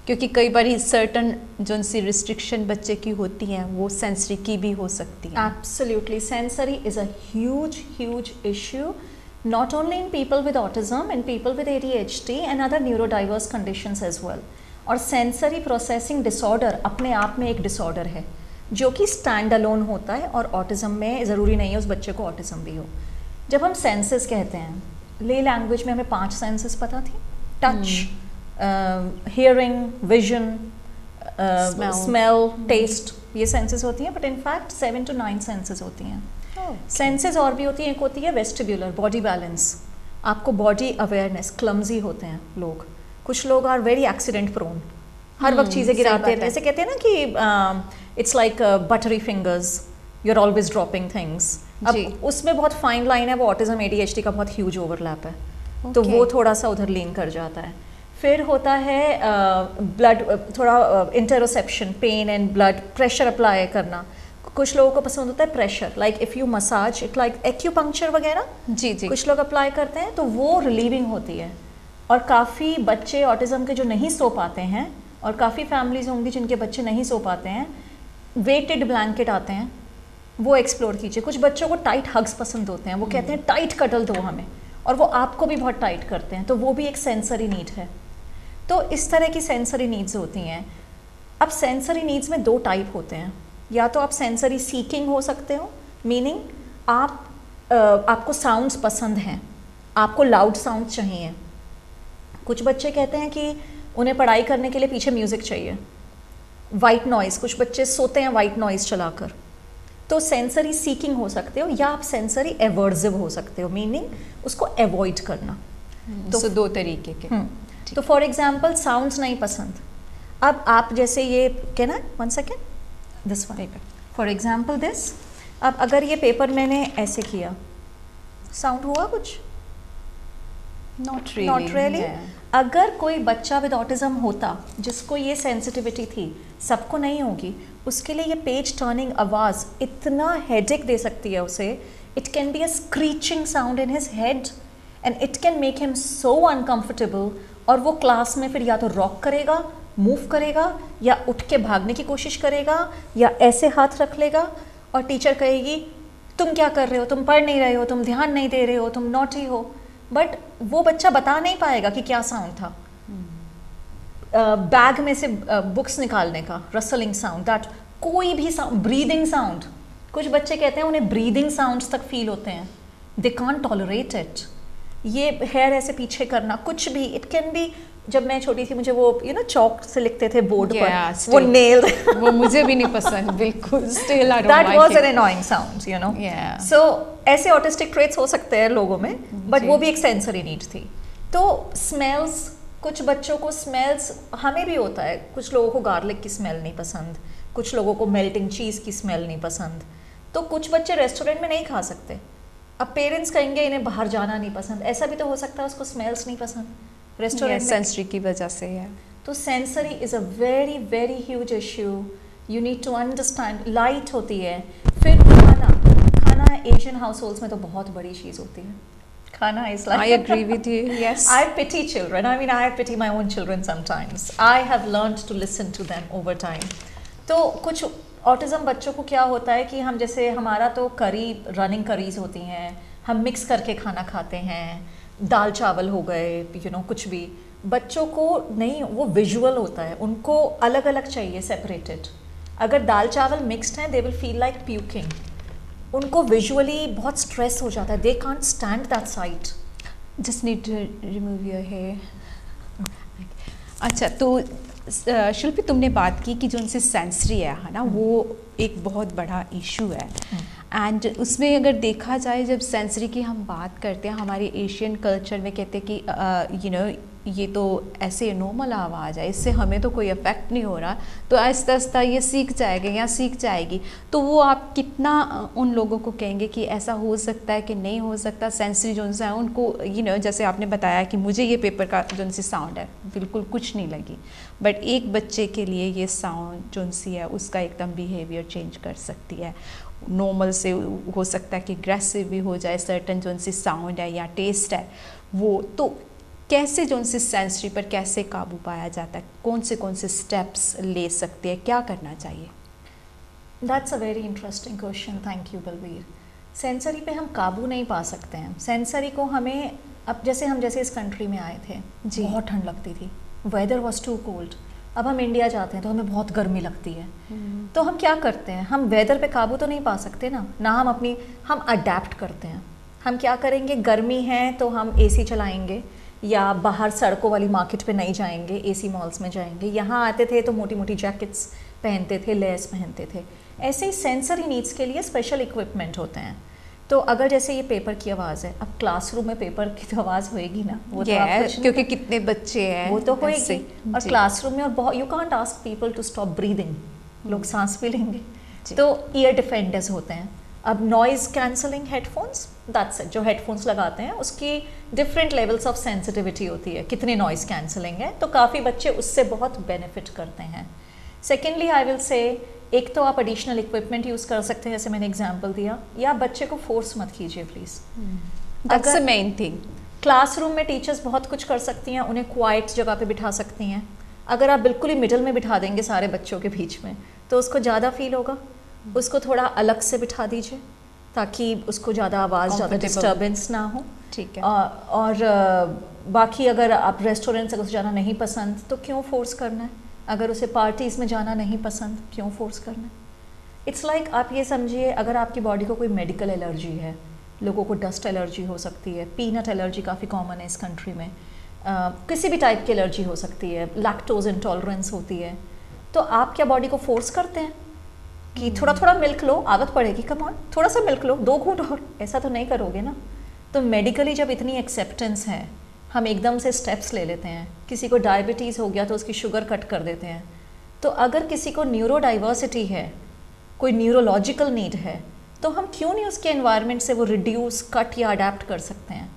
क्योंकि कई बार सर्टन जो सी रिस्ट्रिक्शन बच्चे की होती हैं वो सेंसरी की भी हो सकती है। Absolutely, sensory is a huge issue, not only in people with autism and people with ADHD and other neurodiverse conditions as well. और सेंसरी प्रोसेसिंग डिसऑर्डर अपने आप में एक डिसऑर्डर है जो कि स्टैंड अलोन होता है, और ऑटिज़म में ज़रूरी नहीं है उस बच्चे को ऑटिज़म भी हो। जब हम सेंसेस कहते हैं, ले लैंग्वेज में हमें 5 सेंसेस पता थी, touch, hearing, vision, smell, taste, ये सेंसेस होती हैं, बट इनफैक्ट 7 to 9 सेंसेस होती हैं। सेंसेस और भी होती हैं, एक होती है वेस्टिब्यूलर, बॉडी बैलेंस, आपको बॉडी अवेयरनेस, क्लमजी होते हैं लोग, कुछ लोग आर वेरी एक्सीडेंट प्रोन, हर वक्त चीज़ें गिराते हैं, जैसे कहते हैं ना कि it's like buttery fingers, you are always dropping things. अब उसमें बहुत फाइन लाइन है, वो ऑटिज्म ADHD का बहुत ह्यूज ओवरलैप है, तो वो थोड़ा सा उधर लीन कर जाता है। फिर होता है ब्लड, थोड़ा interoception, pain and blood pressure apply करना। कुछ लोगों को पसंद होता है pressure, like if you massage it, like acupuncture वगैरह, जी जी, कुछ लोग अप्लाई करते हैं, तो वो रिलीविंग होती है। और काफ़ी बच्चे ऑटिज्म के जो नहीं सो पाते हैं, और काफ़ी फैमिलीज होंगी जिनके बच्चे नहीं सो पाते हैं, वेटेड ब्लैंकेट आते हैं, वो एक्सप्लोर कीजिए। कुछ बच्चों को टाइट हग्स पसंद होते हैं, वो कहते हैं टाइट कटल दो हमें, और वो आपको भी बहुत टाइट करते हैं, तो वो भी एक सेंसरी नीड है। तो इस तरह की सेंसरी नीड्स होती हैं। अब सेंसरी नीड्स में 2 टाइप होते हैं, या तो आप सेंसरी सीकिंग हो सकते हो, मीनिंग आपको साउंड्स पसंद हैं, आपको लाउड साउंड चाहिए। कुछ बच्चे कहते हैं कि उन्हें पढ़ाई करने के लिए पीछे म्यूज़िक चाहिए, वाइट नॉइज़, कुछ बच्चे सोते हैं वाइट नॉइज़ चलाकर, तो सेंसरी सीकिंग हो सकते हो, या आप सेंसरी एवर्सिव हो सकते हो, मीनिंग उसको अवॉइड करना। तो 2 तरीके के। तो फॉर एग्जाम्पल साउंड्स नहीं पसंद, अब आप जैसे ये कहना, 1 second, this one, for example this, अब अगर ये पेपर मैंने ऐसे किया, साउंड हुआ कुछ? Not really. अगर कोई बच्चा विद ऑटिज्म होता जिसको ये सेंसिटिविटी थी, सबको नहीं होगी, उसके लिए ये पेज टर्निंग आवाज़ इतना हेडेक दे सकती है उसे, it can be a screeching sound in his head and it can make him so uncomfortable, और वो क्लास में फिर या तो रॉक करेगा, मूव करेगा, या उठ के भागने की कोशिश करेगा, या ऐसे हाथ रख लेगा, और टीचर कहेगी तुम क्या कर रहे हो, तुम पढ़ नहीं रहे हो, तुम ध्यान नहीं दे रहे हो, तुम नॉटी हो। बट वो बच्चा बता नहीं पाएगा कि क्या साउंड था। बैग में से बुक्स निकालने का रसलिंग साउंड, दैट कोई भी साउंड, ब्रीदिंग साउंड, कुछ बच्चे कहते हैं उन्हें ब्रीदिंग साउंड्स तक फील होते हैं, दे कांट टॉलरेट इट। ये हेयर ऐसे पीछे करना, कुछ भी, इट कैन बी, जब मैं छोटी थी मुझे वो चौक से लिखते थे बोर्ड पर, वो नेल वो मुझे भी नहीं पसंद बिल्कुल, still I don't like like that was an annoying sound, so ऐसे ऑटिस्टिक ट्रेट्स हो सकते हैं लोगों में, बट वो भी एक सेंसरी नीड थी। तो स्मेल्स, कुछ बच्चों को स्मेल्स, हमें भी होता है, कुछ लोगों को गार्लिक की स्मेल नहीं पसंद, कुछ लोगों को मेल्टिंग चीज़ की स्मेल नहीं पसंद, तो कुछ बच्चे रेस्टोरेंट में नहीं खा सकते। अब पेरेंट्स कहेंगे इन्हें बाहर जाना नहीं पसंद, ऐसा भी तो हो सकता है उसको स्मेल्स नहीं पसंद, रेस्टोरेंट में सेंसरी की वजह से है। तो sensory is a very very huge issue, you need to understand. Light होती है, फिर खाना एशियन हाउस होल्ड्स में तो बहुत बड़ी चीज़ होती है, खाना is like, I agree with you, yes. I pity children, I mean I pity my own children sometimes, I have learned to listen to them over time। तो कुछ ऑटिज्म बच्चों को क्या होता है कि हम, जैसे हमारा तो करी, रनिंग करीज होती हैं, हम मिक्स करके खाना खाते हैं, दाल चावल हो गए, कुछ भी, बच्चों को नहीं, वो विजुअल होता है, उनको अलग अलग चाहिए, सेपरेटेड। अगर दाल चावल मिक्स्ड हैं, they will feel like puking, उनको विजुअली बहुत स्ट्रेस हो जाता है, they can't stand that sight. Just need to remove your hair. अच्छा, तो शिल्पी तुमने बात की कि जो उनसे सेंसरी है ना, वो एक बहुत बड़ा इशू है, एंड उसमें अगर देखा जाए, जब सेंसरी की हम बात करते हैं, हमारे एशियन कल्चर में कहते हैं कि ये तो ऐसे नॉर्मल आवाज़ है, इससे हमें तो कोई इफेक्ट नहीं हो रहा, तो आहिस्ता आहिस्ता ये सीख जाएगा या सीख जाएगी। तो वो आप कितना उन लोगों को कहेंगे कि ऐसा हो सकता है कि नहीं हो सकता? सेंसरी जो है उनको जैसे आपने बताया कि मुझे ये पेपर का जो सी साउंड है बिल्कुल कुछ नहीं लगी, बट एक बच्चे के लिए ये साउंड जो सी है उसका एकदम बिहेवियर चेंज कर सकती है। नॉर्मल से हो सकता है कि एग्रेसिव भी हो जाए, सर्टन जो सी साउंड है या टेस्ट है वो। तो कैसे जो उनसे सेंसरी पर कैसे काबू पाया जाता है, कौन से स्टेप्स ले सकते हैं, क्या करना चाहिए? That's a very interesting question, thank you Balbir. Sensory पे हम काबू नहीं पा सकते हैं। सेंसरी को हमें, अब जैसे इस कंट्री में आए थे, बहुत ठंड लगती थी, वेदर वॉज टू कोल्ड। अब हम इंडिया जाते हैं तो हमें बहुत गर्मी लगती है, तो हम क्या करते हैं, हम वेदर पे काबू तो नहीं पा सकते ना, हम अडेप्ट करते हैं। हम क्या करेंगे, गर्मी है तो हम एसी चलाएंगे, या बाहर सड़कों वाली मार्केट पे नहीं जाएंगे, एसी मॉल्स में जाएंगे। यहाँ आते थे तो मोटी मोटी जैकेट्स पहनते थे, लेस पहनते थे। ऐसे ही सेंसरी नीड्स के लिए स्पेशल इक्विपमेंट होते हैं। तो अगर जैसे ये पेपर की आवाज़ है, अब क्लासरूम में पेपर की तो आवाज़ होएगी ना, वो तो आप कुछ नहीं क्योंकि कितने बच्चे हैं वो तो होएगी। ऐसे। और जी। क्लासरूम में और बहुत, you can't ask people to stop breathing, लोग सांस भी लेंगे। जी। तो ईयर डिफेंडर्स होते हैं। अब noise cancelling headphones, that's it, जो हेडफोन्स लगाते हैं उसकी डिफरेंट लेवल्स ऑफ सेंसिटिविटी होती है, कितने नॉइज़ कैंसलिंग है, तो काफ़ी बच्चे उससे बहुत बेनिफिट करते हैं। सेकेंडली आई विल से, एक तो आप एडिशनल इक्विपमेंट यूज़ कर सकते हैं, जैसे मैंने एग्जांपल दिया, या बच्चे को फोर्स मत कीजिए please. That's the main thing. Classroom में टीचर्स बहुत कुछ कर सकती हैं, उन्हें क्वाइट जगह पे बिठा सकती हैं। अगर आप बिल्कुल ही मिडल में बिठा देंगे सारे बच्चों के बीच में, तो उसको ज़्यादा फील होगा। उसको थोड़ा अलग से बिठा दीजिए ताकि उसको ज़्यादा आवाज़, ज़्यादा डिस्टर्बेंस ना हो। ठीक है। और बाकी अगर आप रेस्टोरेंट्स अगर उसे जाना नहीं पसंद तो क्यों फोर्स करना है? अगर उसे पार्टीज़ में जाना नहीं पसंद, क्यों फोर्स करना है? इट्स लाइक आप ये समझिए, अगर आपकी बॉडी को कोई मेडिकल एलर्जी है, लोगों को डस्ट एलर्जी हो सकती है, पीनट एलर्जी काफ़ी कॉमन है इस कंट्री में, किसी भी टाइप की एलर्जी हो सकती है, लैक्टोज इंटॉलरेंस होती है, तो आप क्या बॉडी को फोर्स करते हैं कि थोड़ा थोड़ा मिल्क लो, आदत पड़ेगी, कम ऑन थोड़ा सा मिल्क लो, 2 घूंट और, ऐसा तो नहीं करोगे ना। तो मेडिकली जब इतनी एक्सेप्टेंस है, हम एकदम से स्टेप्स ले लेते हैं। किसी को डायबिटीज़ हो गया तो उसकी शुगर कट कर देते हैं। तो अगर किसी को न्यूरो डाइवर्सिटी है, कोई न्यूरोलॉजिकल नीड है, तो हम क्यों नहीं उसके एनवायरनमेंट से वो रिड्यूस, कट या अडेप्ट कर सकते हैं?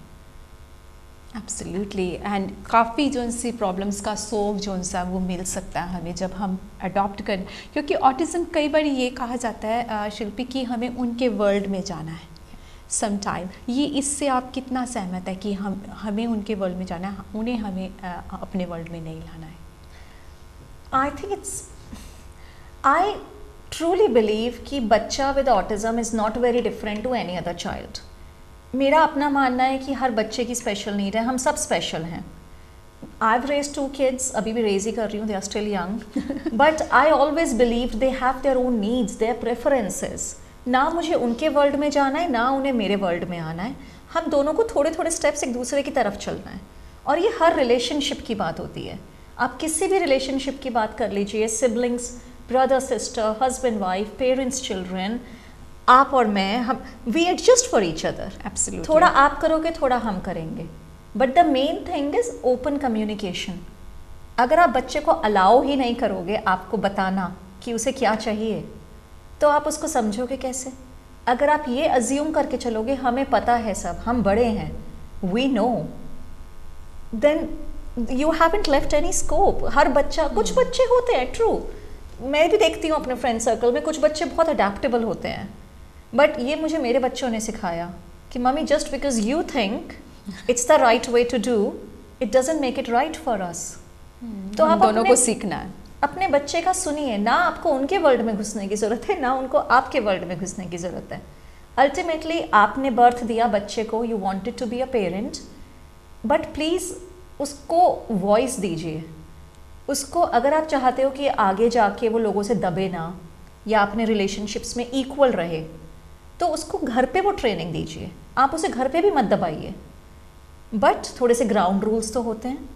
एब्सोल्युटली। एंड काफ़ी जो सी प्रॉब्लम्स का सोल्व जो सा वो मिल सकता है हमें जब हम अडॉप्ट कर, क्योंकि ऑटिज़म कई बार ये कहा जाता है शिल्पी कि हमें उनके वर्ल्ड में जाना है सम टाइम। ये इससे आप कितना सहमत है कि हमें उनके वर्ल्ड में जाना है, उन्हें हमें अपने वर्ल्ड में नहीं लाना है? I think I truly believe कि बच्चा with autism is not very different to any other child. मेरा अपना मानना है कि हर बच्चे की स्पेशल नीड है, हम सब स्पेशल हैं। आई हैव रेज्ड 2 किड्स, अभी भी रेज ही कर रही हूँ, they are still young, but I always believe they have their own needs, their preferences. ना मुझे उनके वर्ल्ड में जाना है, ना उन्हें मेरे वर्ल्ड में आना है। हम दोनों को थोड़े थोड़े स्टेप्स एक दूसरे की तरफ चलना है। और ये हर रिलेशनशिप की बात होती है। आप किसी भी रिलेशनशिप की बात कर लीजिए, siblings, brother sister, husband wife, parents children, आप और मैं, हम we adjust for each other. Absolutely. थोड़ा आप करोगे, थोड़ा हम करेंगे, but the main thing is open communication. अगर आप बच्चे को अलाउ ही नहीं करोगे आपको बताना कि उसे क्या चाहिए, तो आप उसको समझोगे कैसे? अगर आप ये अज्यूम करके चलोगे हमें पता है सब, हम बड़े हैं, we know, then you haven't left any scope. हर बच्चा, कुछ बच्चे होते हैं, ट्रू, मैं भी देखती हूँ अपने फ्रेंड सर्कल में, कुछ बच्चे बहुत अडेप्टेबल होते हैं, बट ये मुझे मेरे बच्चों ने सिखाया कि mummy, just because you think it's the right way to do, it doesn't make it right for us. तो हम आप दोनों को सीखना है। अपने बच्चे का सुनिए, ना आपको उनके वर्ल्ड में घुसने की ज़रूरत है, ना उनको आपके वर्ल्ड में घुसने की ज़रूरत है। अल्टीमेटली आपने बर्थ दिया बच्चे को, you wanted to be a parent, but please उसको वॉइस दीजिए। उसको, अगर आप चाहते हो कि आगे जाके वो लोगों से दबे ना या अपने रिलेशनशिप्स में इक्वल रहे, तो उसको घर पे वो ट्रेनिंग दीजिए। आप उसे घर पे भी मत दबाइए, बट थोड़े से ग्राउंड रूल्स तो होते हैं।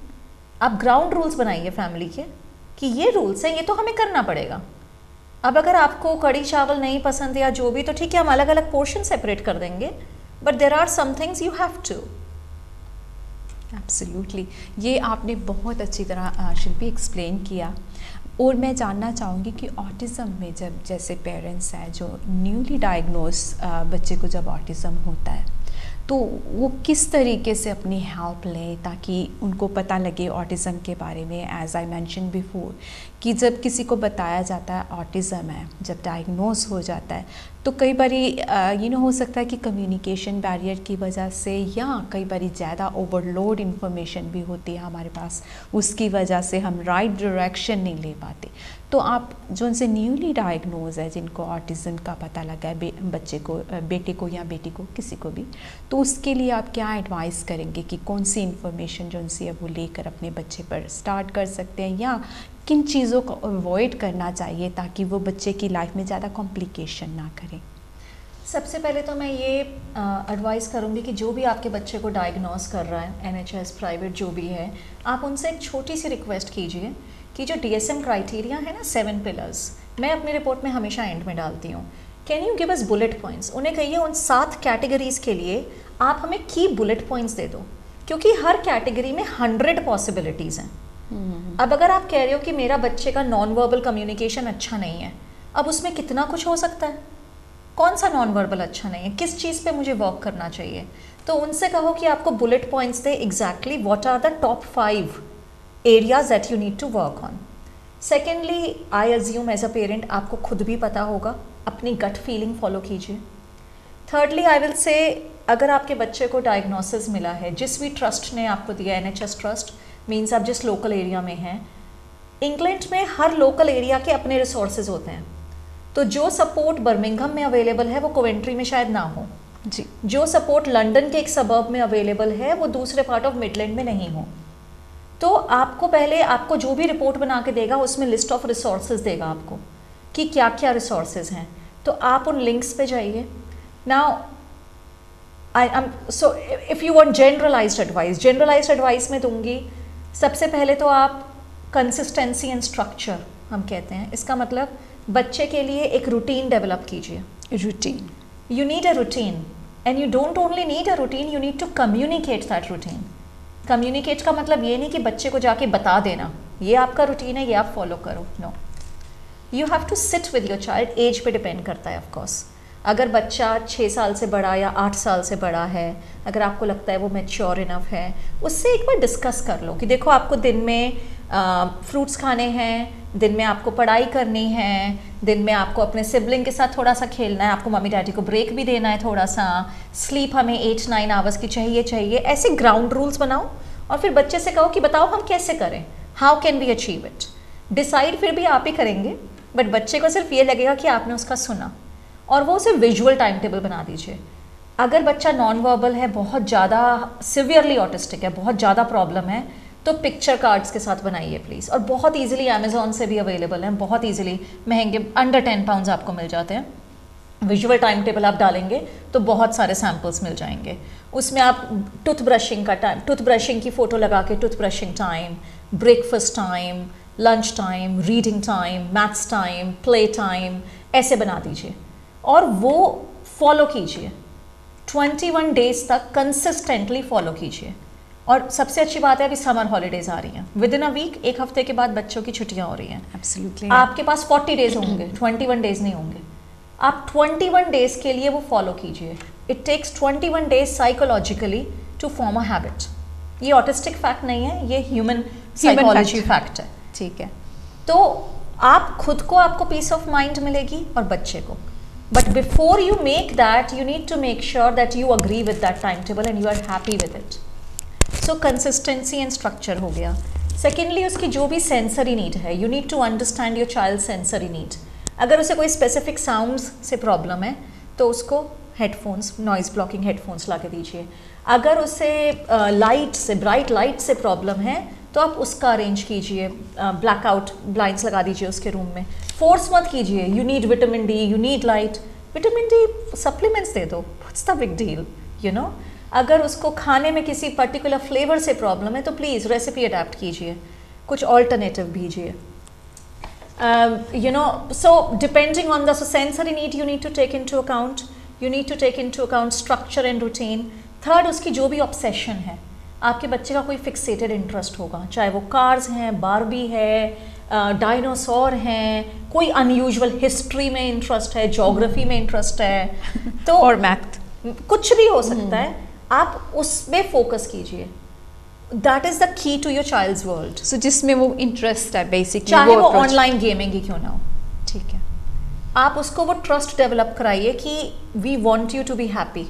आप ग्राउंड रूल्स बनाइए फैमिली के कि ये रूल्स हैं, ये तो हमें करना पड़ेगा। अब अगर आपको कड़ी चावल नहीं पसंद या जो भी, तो ठीक है, हम अलग अलग पोर्शन सेपरेट कर देंगे, but there are some things you have to. Absolutely. ये आपने बहुत अच्छी तरह शिल्पी एक्सप्लेन किया। और मैं जानना चाहूँगी कि ऑटिज़म में जब जैसे पेरेंट्स हैं जो न्यूली डायग्नोस बच्चे को जब ऑटिज़म होता है, तो वो किस तरीके से अपनी हेल्प लें ताकि उनको पता लगे ऑटिज़म के बारे में। एज आई मैंशन बिफोर कि जब किसी को बताया जाता है ऑटिज़म है, जब डायग्नोस हो जाता है, तो कई बारी हो सकता है कि कम्युनिकेशन बैरियर की वजह से या कई बारी ज़्यादा ओवरलोड इन्फॉर्मेशन भी होती है हमारे पास, उसकी वजह से हम राइट डायरेक्शन नहीं ले पाते। तो आप जो उनसे न्यूली डायग्नोज है, जिनको ऑटिज़म का पता लगा है, बच्चे को, बेटे को या बेटी को, किसी को भी, तो उसके लिए आप क्या एडवाइस करेंगे कि कौन सी इन्फॉर्मेशन जो उनसे वो लेकर अपने बच्चे पर स्टार्ट कर सकते हैं, या किन चीज़ों को अवॉइड करना चाहिए ताकि वो बच्चे की लाइफ में ज़्यादा कॉम्प्लिकेशन ना करें? सबसे पहले तो मैं ये एडवाइस करूँगी कि जो भी आपके बच्चे को डायग्नोस कर रहा है, NHS प्राइवेट जो भी है, आप उनसे एक छोटी सी रिक्वेस्ट कीजिए कि जो DSM क्राइटेरिया है ना, 7 पिलर्स, मैं अपनी रिपोर्ट में हमेशा एंड में डालती हूँ can you give us bullet points, उन्हें कहिए उन 7 कैटेगरीज के लिए आप हमें की बुलेट पॉइंट्स दे दो, क्योंकि हर कैटेगरी में 100 पॉसिबिलिटीज़ हैं। अब अगर आप कह रहे हो कि मेरा बच्चे का नॉन वर्बल कम्युनिकेशन अच्छा नहीं है, अब उसमें कितना कुछ हो सकता है, कौन सा नॉन वर्बल अच्छा नहीं है, किस चीज़ पे मुझे वर्क करना चाहिए, तो उनसे कहो कि आपको बुलेट पॉइंट्स दे exactly what are the top 5 areas that you need to work on. Secondly, I assume as a parent आपको खुद भी पता होगा, अपनी गट फीलिंग फॉलो कीजिए। थर्डली, आई विल से अगर आपके बच्चे को डायग्नोसिस मिला है, जिस भी ट्रस्ट ने आपको दिया, NHS ट्रस्ट मीन्स आप जिस लोकल एरिया में हैं, इंग्लैंड में हर लोकल एरिया के अपने रिसोर्सेज होते हैं, तो जो सपोर्ट बर्मिंघम में अवेलेबल है वो कोवेंट्री में शायद ना हो जी, जो सपोर्ट लंदन के एक सबर्ब में अवेलेबल है वो दूसरे पार्ट ऑफ मिडलैंड में नहीं हो। तो आपको पहले आपको जो भी रिपोर्ट बना के देगा उसमें लिस्ट ऑफ रिसोर्सेज देगा आपको कि क्या क्या रिसोर्सेज हैं, तो आप उन लिंक्स पे जाइए। Now I am so if you want generalised advice में दूंगी, सबसे पहले तो आप कंसिस्टेंसी एंड स्ट्रक्चर हम कहते हैं, इसका मतलब बच्चे के लिए एक रूटीन डेवलप कीजिए। Routine, You need a routine, and you don't only need a routine, you need to communicate that routine. Communicate का मतलब ये नहीं कि बच्चे को जाके बता देना ये आपका रूटीन है, ये आप फॉलो करो, no. You have to sit with your child, age पे डिपेंड करता है ऑफ कोर्स। अगर बच्चा 6 साल से बड़ा या 8 साल से बड़ा है, अगर आपको लगता है वो मैच्योर इनफ है, उससे एक बार डिस्कस कर लो कि देखो आपको दिन में फ्रूट्स खाने हैं, दिन में आपको पढ़ाई करनी है, दिन में आपको अपने सिबलिंग के साथ थोड़ा सा खेलना है, आपको मम्मी डैडी को ब्रेक भी देना है थोड़ा सा, स्लीप हमें 8-9 आवर्स की चाहिए। ऐसे ग्राउंड रूल्स बनाओ और फिर बच्चे से कहो कि बताओ हम कैसे करें, how can we achieve it. Decide फिर भी आप ही करेंगे, बट बच्चे को सिर्फ ये लगेगा कि आपने उसका सुना, और वो उसे विजुअल टाइम टेबल बना दीजिए। अगर बच्चा नॉन वर्बल है, बहुत ज़्यादा सिवियरली ऑटिस्टिक है, बहुत ज़्यादा प्रॉब्लम है, तो पिक्चर कार्ड्स के साथ बनाइए प्लीज़। और बहुत इजीली अमेज़ॉन से भी अवेलेबल हैं, बहुत इजीली, महंगे, अंडर 10 पाउंड्स आपको मिल जाते हैं। विजुअल टाइम टेबल आप डालेंगे तो बहुत सारे सैम्पल्स मिल जाएंगे। उसमें आप टूथब्रशिंग का टाइम, टूथब्रशिंग की फ़ोटो लगा के toothbrushing time, breakfast time, lunch time, reading time, maths time, play time, ऐसे बना दीजिए और वो फॉलो कीजिए। 21 डेज तक कंसिस्टेंटली फॉलो कीजिए। और सबसे अच्छी बात है अभी समर हॉलीडेज आ रही हैं, विद इन अ वीक, एक हफ्ते के बाद बच्चों की छुट्टियां हो रही हैं। एब्सोल्युटली, आपके पास 40 डेज होंगे, 21 डेज नहीं होंगे। आप 21 डेज के लिए वो फॉलो कीजिए। It takes 21 days psychologically to form a habit. ये ऑटिस्टिक फैक्ट नहीं है, ये ह्यूमन साइकोलॉजी फैक्ट है। ठीक है, तो आप खुद को, आपको पीस ऑफ माइंड मिलेगी और बच्चे को। But before you make that, you need to make sure that you agree with that time table and you are happy with it. So consistency and structure हो गया। सेकेंडली, उसकी जो भी सेंसरी नीड है, you need to understand your child sensory need. अगर उसे कोई स्पेसिफिक साउंड्स से प्रॉब्लम है तो उसको हेडफोन्स, नॉइज़ ब्लॉकिंग हेडफोन्स ला के दीजिए। अगर उसे लाइट से, ब्राइट लाइट से प्रॉब्लम है तो आप उसका अरेंज कीजिए, ब्लैकआउट ब्लाइंड्स लगा दीजिए उसके रूम में। फोर्स मत कीजिए, you need vitamin D, you need light, vitamin D supplements दे दो, what's the big deal, you know. अगर उसको खाने में किसी पर्टिकुलर फ्लेवर से प्रॉब्लम है तो प्लीज़ रेसिपी अडेप्ट कीजिए, कुछ ऑल्टरनेटिव दीजिए, you know. So depending on the sensory need, you need to take into account, you need to take into account structure and routine. Third, उसकी जो भी ऑब्सेशन है, आपके बच्चे का कोई फिक्सेटेड इंटरेस्ट होगा, चाहे वो कार्स हैं, बारबी है, डायनासोर हैं, कोई अनयूजुअल हिस्ट्री में इंटरेस्ट है, ज्योग्राफी में इंटरेस्ट है, तो और मैथ, कुछ भी हो सकता है, आप उसमें फोकस कीजिए। That is the key to your child's world. So जिसमें वो इंटरेस्ट है बेसिकली, चाहे वो ऑनलाइन गेमिंग ही क्यों ना हो, ठीक है, आप उसको वो ट्रस्ट डेवलप कराइए कि we want you to be happy,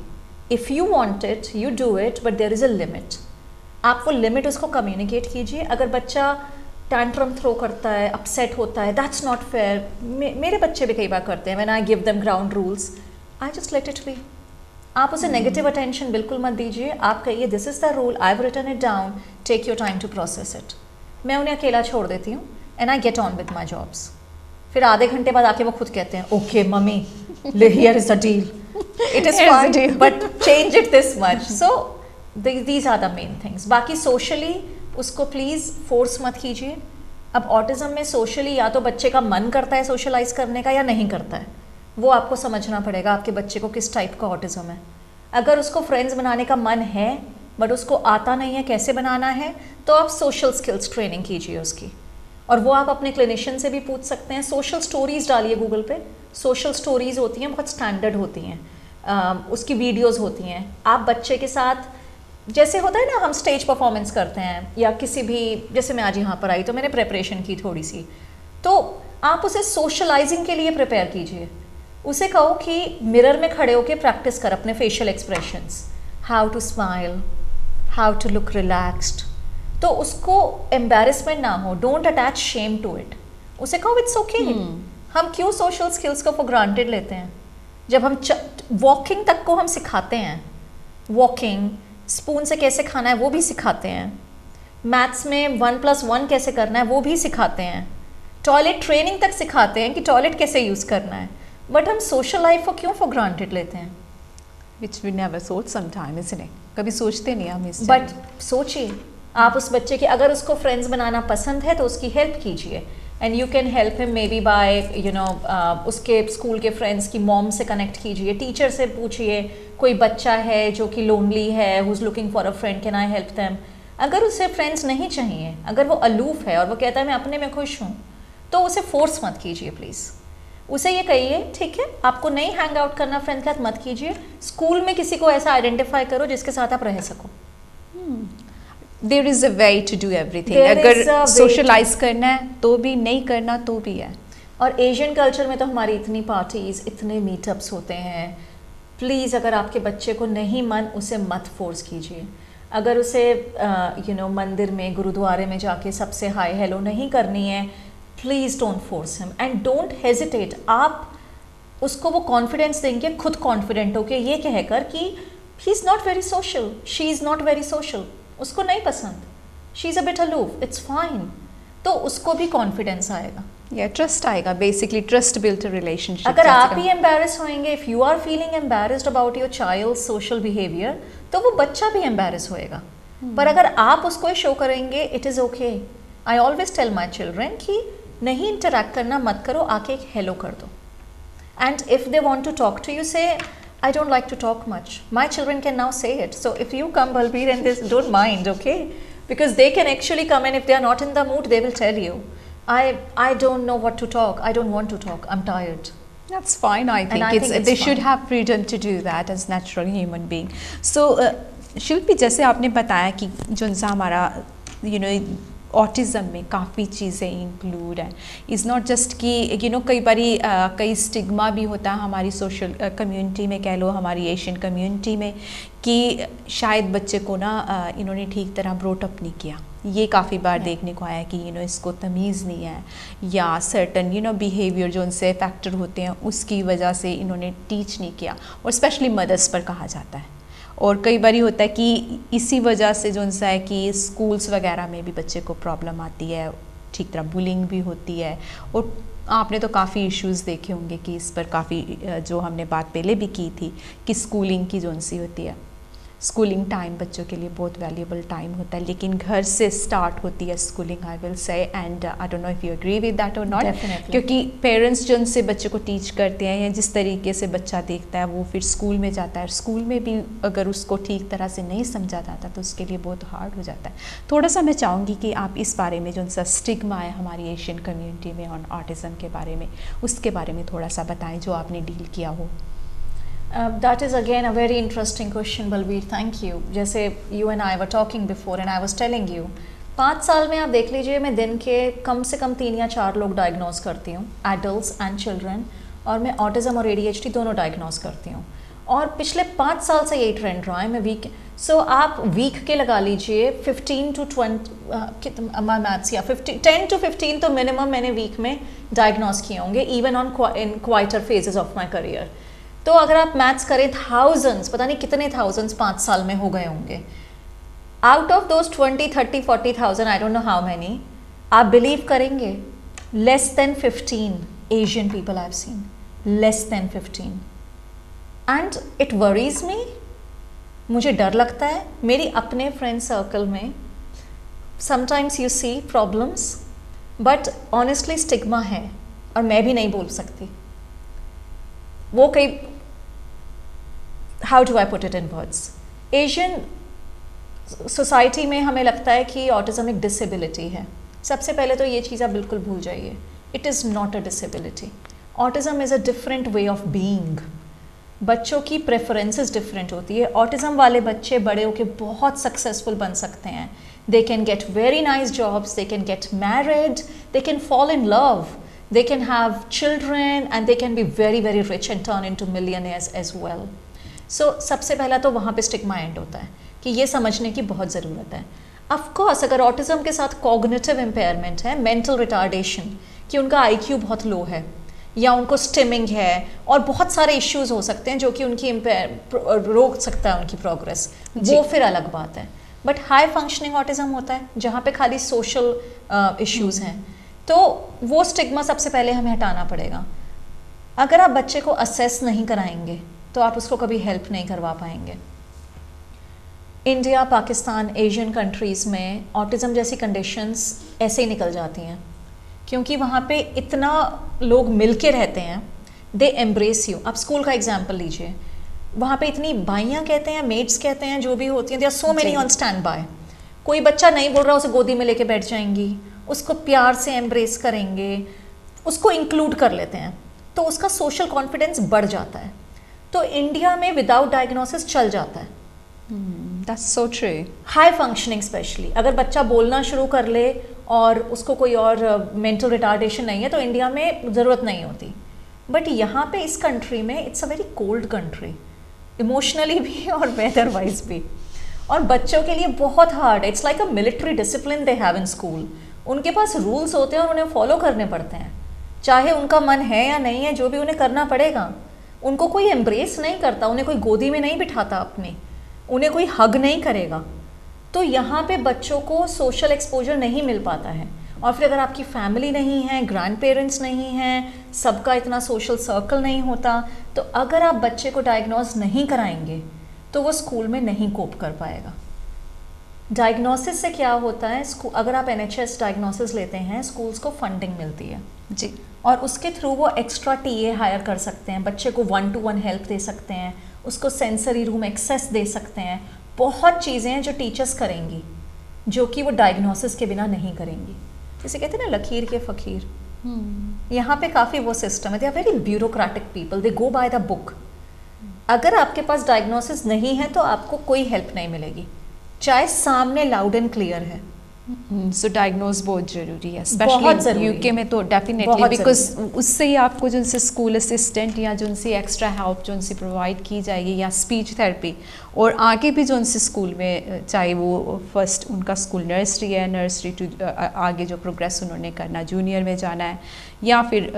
if you want it you do it, but there is a limit. आप वो लिमिट उसको कम्युनिकेट कीजिए। अगर बच्चा टैंट्रम थ्रो करता है, अपसेट होता है, दैट्स नॉट फेयर। मेरे बच्चे भी कई बार करते हैं, when I give them ground rules, I just let it be. आप उसे नेगेटिव अटेंशन बिल्कुल मत दीजिए। आप कहिए this is the rule, I have written it down, take your time to process it. मैं उन्हें अकेला छोड़ देती हूँ and I get on with my jobs. फिर आधे घंटे बाद आके वो खुद कहते हैं, okay mummy, here is the deal, it is fine but change it this much. So these are the main things. बाकी सोशली उसको प्लीज़ फोर्स मत कीजिए। अब ऑटिज़म में सोशली या तो बच्चे का मन करता है सोशलाइज करने का या नहीं करता है। वो आपको समझना पड़ेगा आपके बच्चे को किस टाइप का ऑटिज्म है। अगर उसको फ्रेंड्स बनाने का मन है बट उसको आता नहीं है कैसे बनाना है, तो आप सोशल स्किल्स ट्रेनिंग कीजिए उसकी, और वो आप अपने क्लिनिशियन से भी पूछ सकते हैं। सोशल स्टोरीज़ डालिए गूगल पे, सोशल स्टोरीज़ होती हैं, बहुत स्टैंडर्ड होती हैं, उसकी वीडियोज़ होती हैं। आप बच्चे के साथ, जैसे होता है ना हम स्टेज परफॉर्मेंस करते हैं या किसी भी, जैसे मैं आज यहाँ पर आई तो मैंने प्रिपरेशन की थोड़ी सी, तो आप उसे सोशलाइजिंग के लिए प्रिपेयर कीजिए। उसे कहो कि मिरर में खड़े होकर प्रैक्टिस कर अपने facial expressions, how to smile, how to look relaxed, तो उसको एम्बैरेसमेंट ना हो, don't attach shame to it. उसे कहो इट्स ओके। हम क्यों सोशल स्किल्स को फॉर ग्रांटेड लेते हैं? जब हम वॉकिंग तक को हम सिखाते हैं, वॉकिंग, स्पून से कैसे खाना है वो भी सिखाते हैं, मैथ्स में 1+1 कैसे करना है वो भी सिखाते हैं, टॉयलेट ट्रेनिंग तक सिखाते हैं कि टॉयलेट कैसे यूज़ करना है, बट हम सोशल लाइफ को क्यों फॉर ग्रांटेड लेते हैं? Which we never thought sometime, isn't it? कभी सोचते नहीं हम इस बट सोचिए, आप उस बच्चे की, अगर उसको फ्रेंड्स बनाना पसंद है तो उसकी हेल्प कीजिए, and you can help him maybe by उसके स्कूल के फ्रेंड्स की मॉम से कनेक्ट कीजिए, टीचर से पूछिए, कोई बच्चा है जो कि लोनली है, who is looking for a friend, can I help them. अगर उसे फ्रेंड्स नहीं चाहिए, अगर वो अलूफ है और वो कहता है मैं अपने में खुश हूँ, तो उसे फोर्स मत कीजिए प्लीज़। उसे ये कहिए ठीक है, आपको नहीं हैंग आउट करना फ्रेंड के साथ, मत कीजिए। स्कूल में किसी को ऐसा आइडेंटिफाई करो जिसके साथ आप रह सको। There is a way to do everything. अगर सोशलाइज करना है तो भी, नहीं करना तो भी है। और एशियन कल्चर में तो हमारी इतनी पार्टीज, इतने मीटअप्स होते हैं। प्लीज़ अगर आपके बच्चे को नहीं मन, उसे मत फोर्स कीजिए। अगर उसे मंदिर में, गुरुद्वारे में जाके सबसे हाय हेलो नहीं करनी है, please don't force him and don't hesitate. आप उसको वो कॉन्फिडेंस देंगे, खुद कॉन्फिडेंट होके ये कहकर कि he is not very social, she is not very social, उसको नहीं पसंद, she is a bit aloof, it's fine, तो उसको भी कॉन्फिडेंस आएगा, या ट्रस्ट आएगा। Basically trust built relationship. अगर आप ही एम्बैरेस होंगे, if you are feeling embarrassed about your child social behaviour, तो वो बच्चा भी एम्बैरेस होएगा। पर अगर आप उसको शो करेंगे it is okay. I always tell my children कि नहीं इंटरैक्ट करना मत करो, आके एक हेलो कर दो। And if they want to talk to you, say I don't like to talk much. My children can now say it. So if you come, Balbir, and this, don't mind, okay? Because they can actually come, and if they are not in the mood, they will tell you, I don't know what to talk. I don't want to talk. I'm tired. That's fine. I think they should have freedom to do that as natural human being. So शिल्पी, जैसे आपने बताया कि जो हमारा ऑटिज़म में काफ़ी चीज़ें इंक्लूड हैं। इज़ नॉट जस्ट कि कई बारी कई स्टिग्मा भी होता है हमारी सोशल कम्युनिटी में, कह लो हमारी एशियन कम्युनिटी में, कि शायद बच्चे को ना इन्होंने ठीक तरह ब्रोटअप नहीं किया। ये काफ़ी बार देखने को आया कि इसको तमीज़ नहीं है, या सर्टन बिहेवियर जो उनसे फैक्टर होते हैं उसकी वजह से इन्होंने टीच नहीं किया, और स्पेशली मदर्स पर कहा जाता है। और कई बारी होता है कि इसी वजह से जो सा है कि स्कूल्स वगैरह में भी बच्चे को प्रॉब्लम आती है, ठीक तरह बुलिंग भी होती है। और आपने तो काफ़ी इश्यूज़ देखे होंगे कि इस पर काफ़ी जो हमने बात पहले भी की थी कि स्कूलिंग की जो सी होती है, स्कूलिंग टाइम बच्चों के लिए बहुत वैल्यूएबल टाइम होता है, लेकिन घर से स्टार्ट होती है schooling, I will say. And I don't know if you agree with that और नॉट, क्योंकि पेरेंट्स जो उनसे बच्चे को टीच करते हैं या जिस तरीके से बच्चा देखता है वो फिर स्कूल में जाता है। स्कूल में भी अगर उसको ठीक तरह से नहीं समझा जाता तो उसके लिए बहुत हार्ड हो जाता है। थोड़ा सा मैं चाहूँगी कि आप इस बारे में जो सा स्टिग्मा है हमारी एशियन कम्युनिटी में ऑन ऑटिज़म के बारे में, उसके बारे में थोड़ा सा बताएँ जो आपने डील किया हो। That is again a very interesting question, Balbir. Thank you. जैसे you and I were talking before and I was telling you, 5 साल में आप देख लीजिए मैं दिन के कम से कम 3 या 4 लोग डायग्नोज करती हूँ, एडल्ट्स एंड चिल्ड्रन, और मैं ऑटिज़म और ADHD दोनों डायग्नोज करती हूँ। और पिछले 5 साल से यही ट्रेंड रहा है। मैं वीक, सो आप वीक के लगा लीजिए 15 to 20 मैथ्स या 10 to 15 तो मिनिमम मैंने वीक में डायग्नोज किए होंगे, even on in quieter phases of my career. तो अगर आप मैथ्स करें, थाउजेंड्स, पता नहीं कितने थाउजेंड्स 5 साल में हो गए होंगे। Out of those 20, 30, 40,000, I don't know how many, आप बिलीव करेंगे less than 15 Asian people I have seen, less than 15, and it worries me. मुझे डर लगता है। मेरी अपने फ्रेंड सर्कल में sometimes you see problems, but honestly stigma है और मैं भी नहीं बोल सकती। वो कई, how do I put it in words, Asian society में हमें लगता है कि ऑटिज़म एक डिसेबिलिटी है। सबसे पहले तो ये चीज़ आप बिल्कुल भूल जाइए, it is not a disability. Autism is a different way of being. बच्चों की प्रेफरेंसेस डिफरेंट होती है। ऑटिज़म वाले बच्चे बड़े होकर बहुत सक्सेसफुल बन सकते हैं। They can get very nice jobs, they can get married, they can fall in love, they can have children and they can be very very rich and turn into millionaires as well. So सबसे पहला तो वहाँ पे स्टिग्मा एंड होता है कि ये समझने की बहुत ज़रूरत है। Of course अगर ऑटिज़म के साथ कॉग्निटिव इम्पेयरमेंट है, मेंटल रिटार्डेशन, कि उनका IQ बहुत लो है या उनको स्टिमिंग है और बहुत सारे इश्यूज हो सकते हैं जो कि उनकी रोक सकता है उनकी प्रोग्रेस, वो फिर अलग बात है। बट हाई फंक्शनिंग ऑटिज़म होता है जहाँ पे खाली सोशल इश्यूज हैं, तो वो स्टिग्मा सबसे पहले हमें हटाना पड़ेगा। अगर आप बच्चे को असेस नहीं कराएंगे तो आप उसको कभी हेल्प नहीं करवा पाएंगे। इंडिया, पाकिस्तान, एशियन कंट्रीज़ में ऑटिज़म जैसी कंडीशंस ऐसे ही निकल जाती हैं क्योंकि वहाँ पे इतना लोग मिल के रहते हैं, दे एम्ब्रेस यू। आप स्कूल का एग्जाम्पल लीजिए, वहाँ पे इतनी बाइयाँ कहते हैं, मेड्स कहते हैं, जो भी होती हैं, they are so many on stand by. कोई बच्चा नहीं बोल रहा, उसे गोदी में लेके बैठ जाएंगी, उसको प्यार से एम्ब्रेस करेंगे, उसको इंक्लूड कर लेते हैं, तो उसका सोशल कॉन्फिडेंस बढ़ जाता है। तो इंडिया में विदाउट डायग्नोसिस चल जाता है। That's so true. High functioning specially, अगर बच्चा बोलना शुरू कर ले और उसको कोई और मेंटल रिटार्डेशन नहीं है तो इंडिया में ज़रूरत नहीं होती। बट यहाँ पे इस कंट्री में it's a very cold country, emotionally भी और वेदर वाइज भी, और बच्चों के लिए बहुत हार्ड है। It's like a military discipline they have in school. उनके पास रूल्स होते हैं और उन्हें फॉलो करने पड़ते हैं, चाहे उनका मन है या नहीं है, जो भी उन्हें करना पड़ेगा। उनको कोई एम्ब्रेस नहीं करता, उन्हें कोई गोदी में नहीं बिठाता अपनी, उन्हें कोई हग नहीं करेगा। तो यहाँ पे बच्चों को सोशल एक्सपोजर नहीं मिल पाता है। और फिर अगर आपकी फैमिली नहीं है, ग्रैंड पेरेंट्स नहीं हैं, सबका इतना सोशल सर्कल नहीं होता, तो अगर आप बच्चे को डायग्नोज नहीं कराएंगे तो वो स्कूल में नहीं कोप कर पाएगा। डायग्नोसिस से क्या होता है, अगर आप NHS डायग्नोसिस लेते हैं, स्कूल्स को फंडिंग मिलती है जी, और उसके थ्रू वो एक्स्ट्रा TA हायर कर सकते हैं, बच्चे को 1-to-1 हेल्प दे सकते हैं, उसको सेंसरी रूम एक्सेस दे सकते हैं। बहुत चीज़ें हैं जो टीचर्स करेंगी जो कि वो डायग्नोसिस के बिना नहीं करेंगी। जैसे कहते हैं ना, लकीर के फ़कीर, यहाँ पे काफ़ी वो सिस्टम है। They are very bureaucratic people, they go by the book. अगर आपके पास डायग्नोसिस नहीं है तो आपको कोई हेल्प नहीं मिलेगी, चाहे सामने लाउड एंड क्लियर है। सो डायग्नोज बहुत ज़रूरी है, बहुत स्पेशली ज़रूरी यूके में तो डेफिनेटली, बिकॉज उससे ही आपको जो उनसे स्कूल असिस्टेंट या जो उनसे एक्स्ट्रा हेल्प जो उनसे प्रोवाइड की जाएगी, या स्पीच थेरेपी, और आगे भी जो उनसे स्कूल में, चाहे वो फर्स्ट उनका स्कूल नर्सरी है, नर्सरी टू आगे जो प्रोग्रेस उन्होंने करना, जूनियर में जाना है, या फिर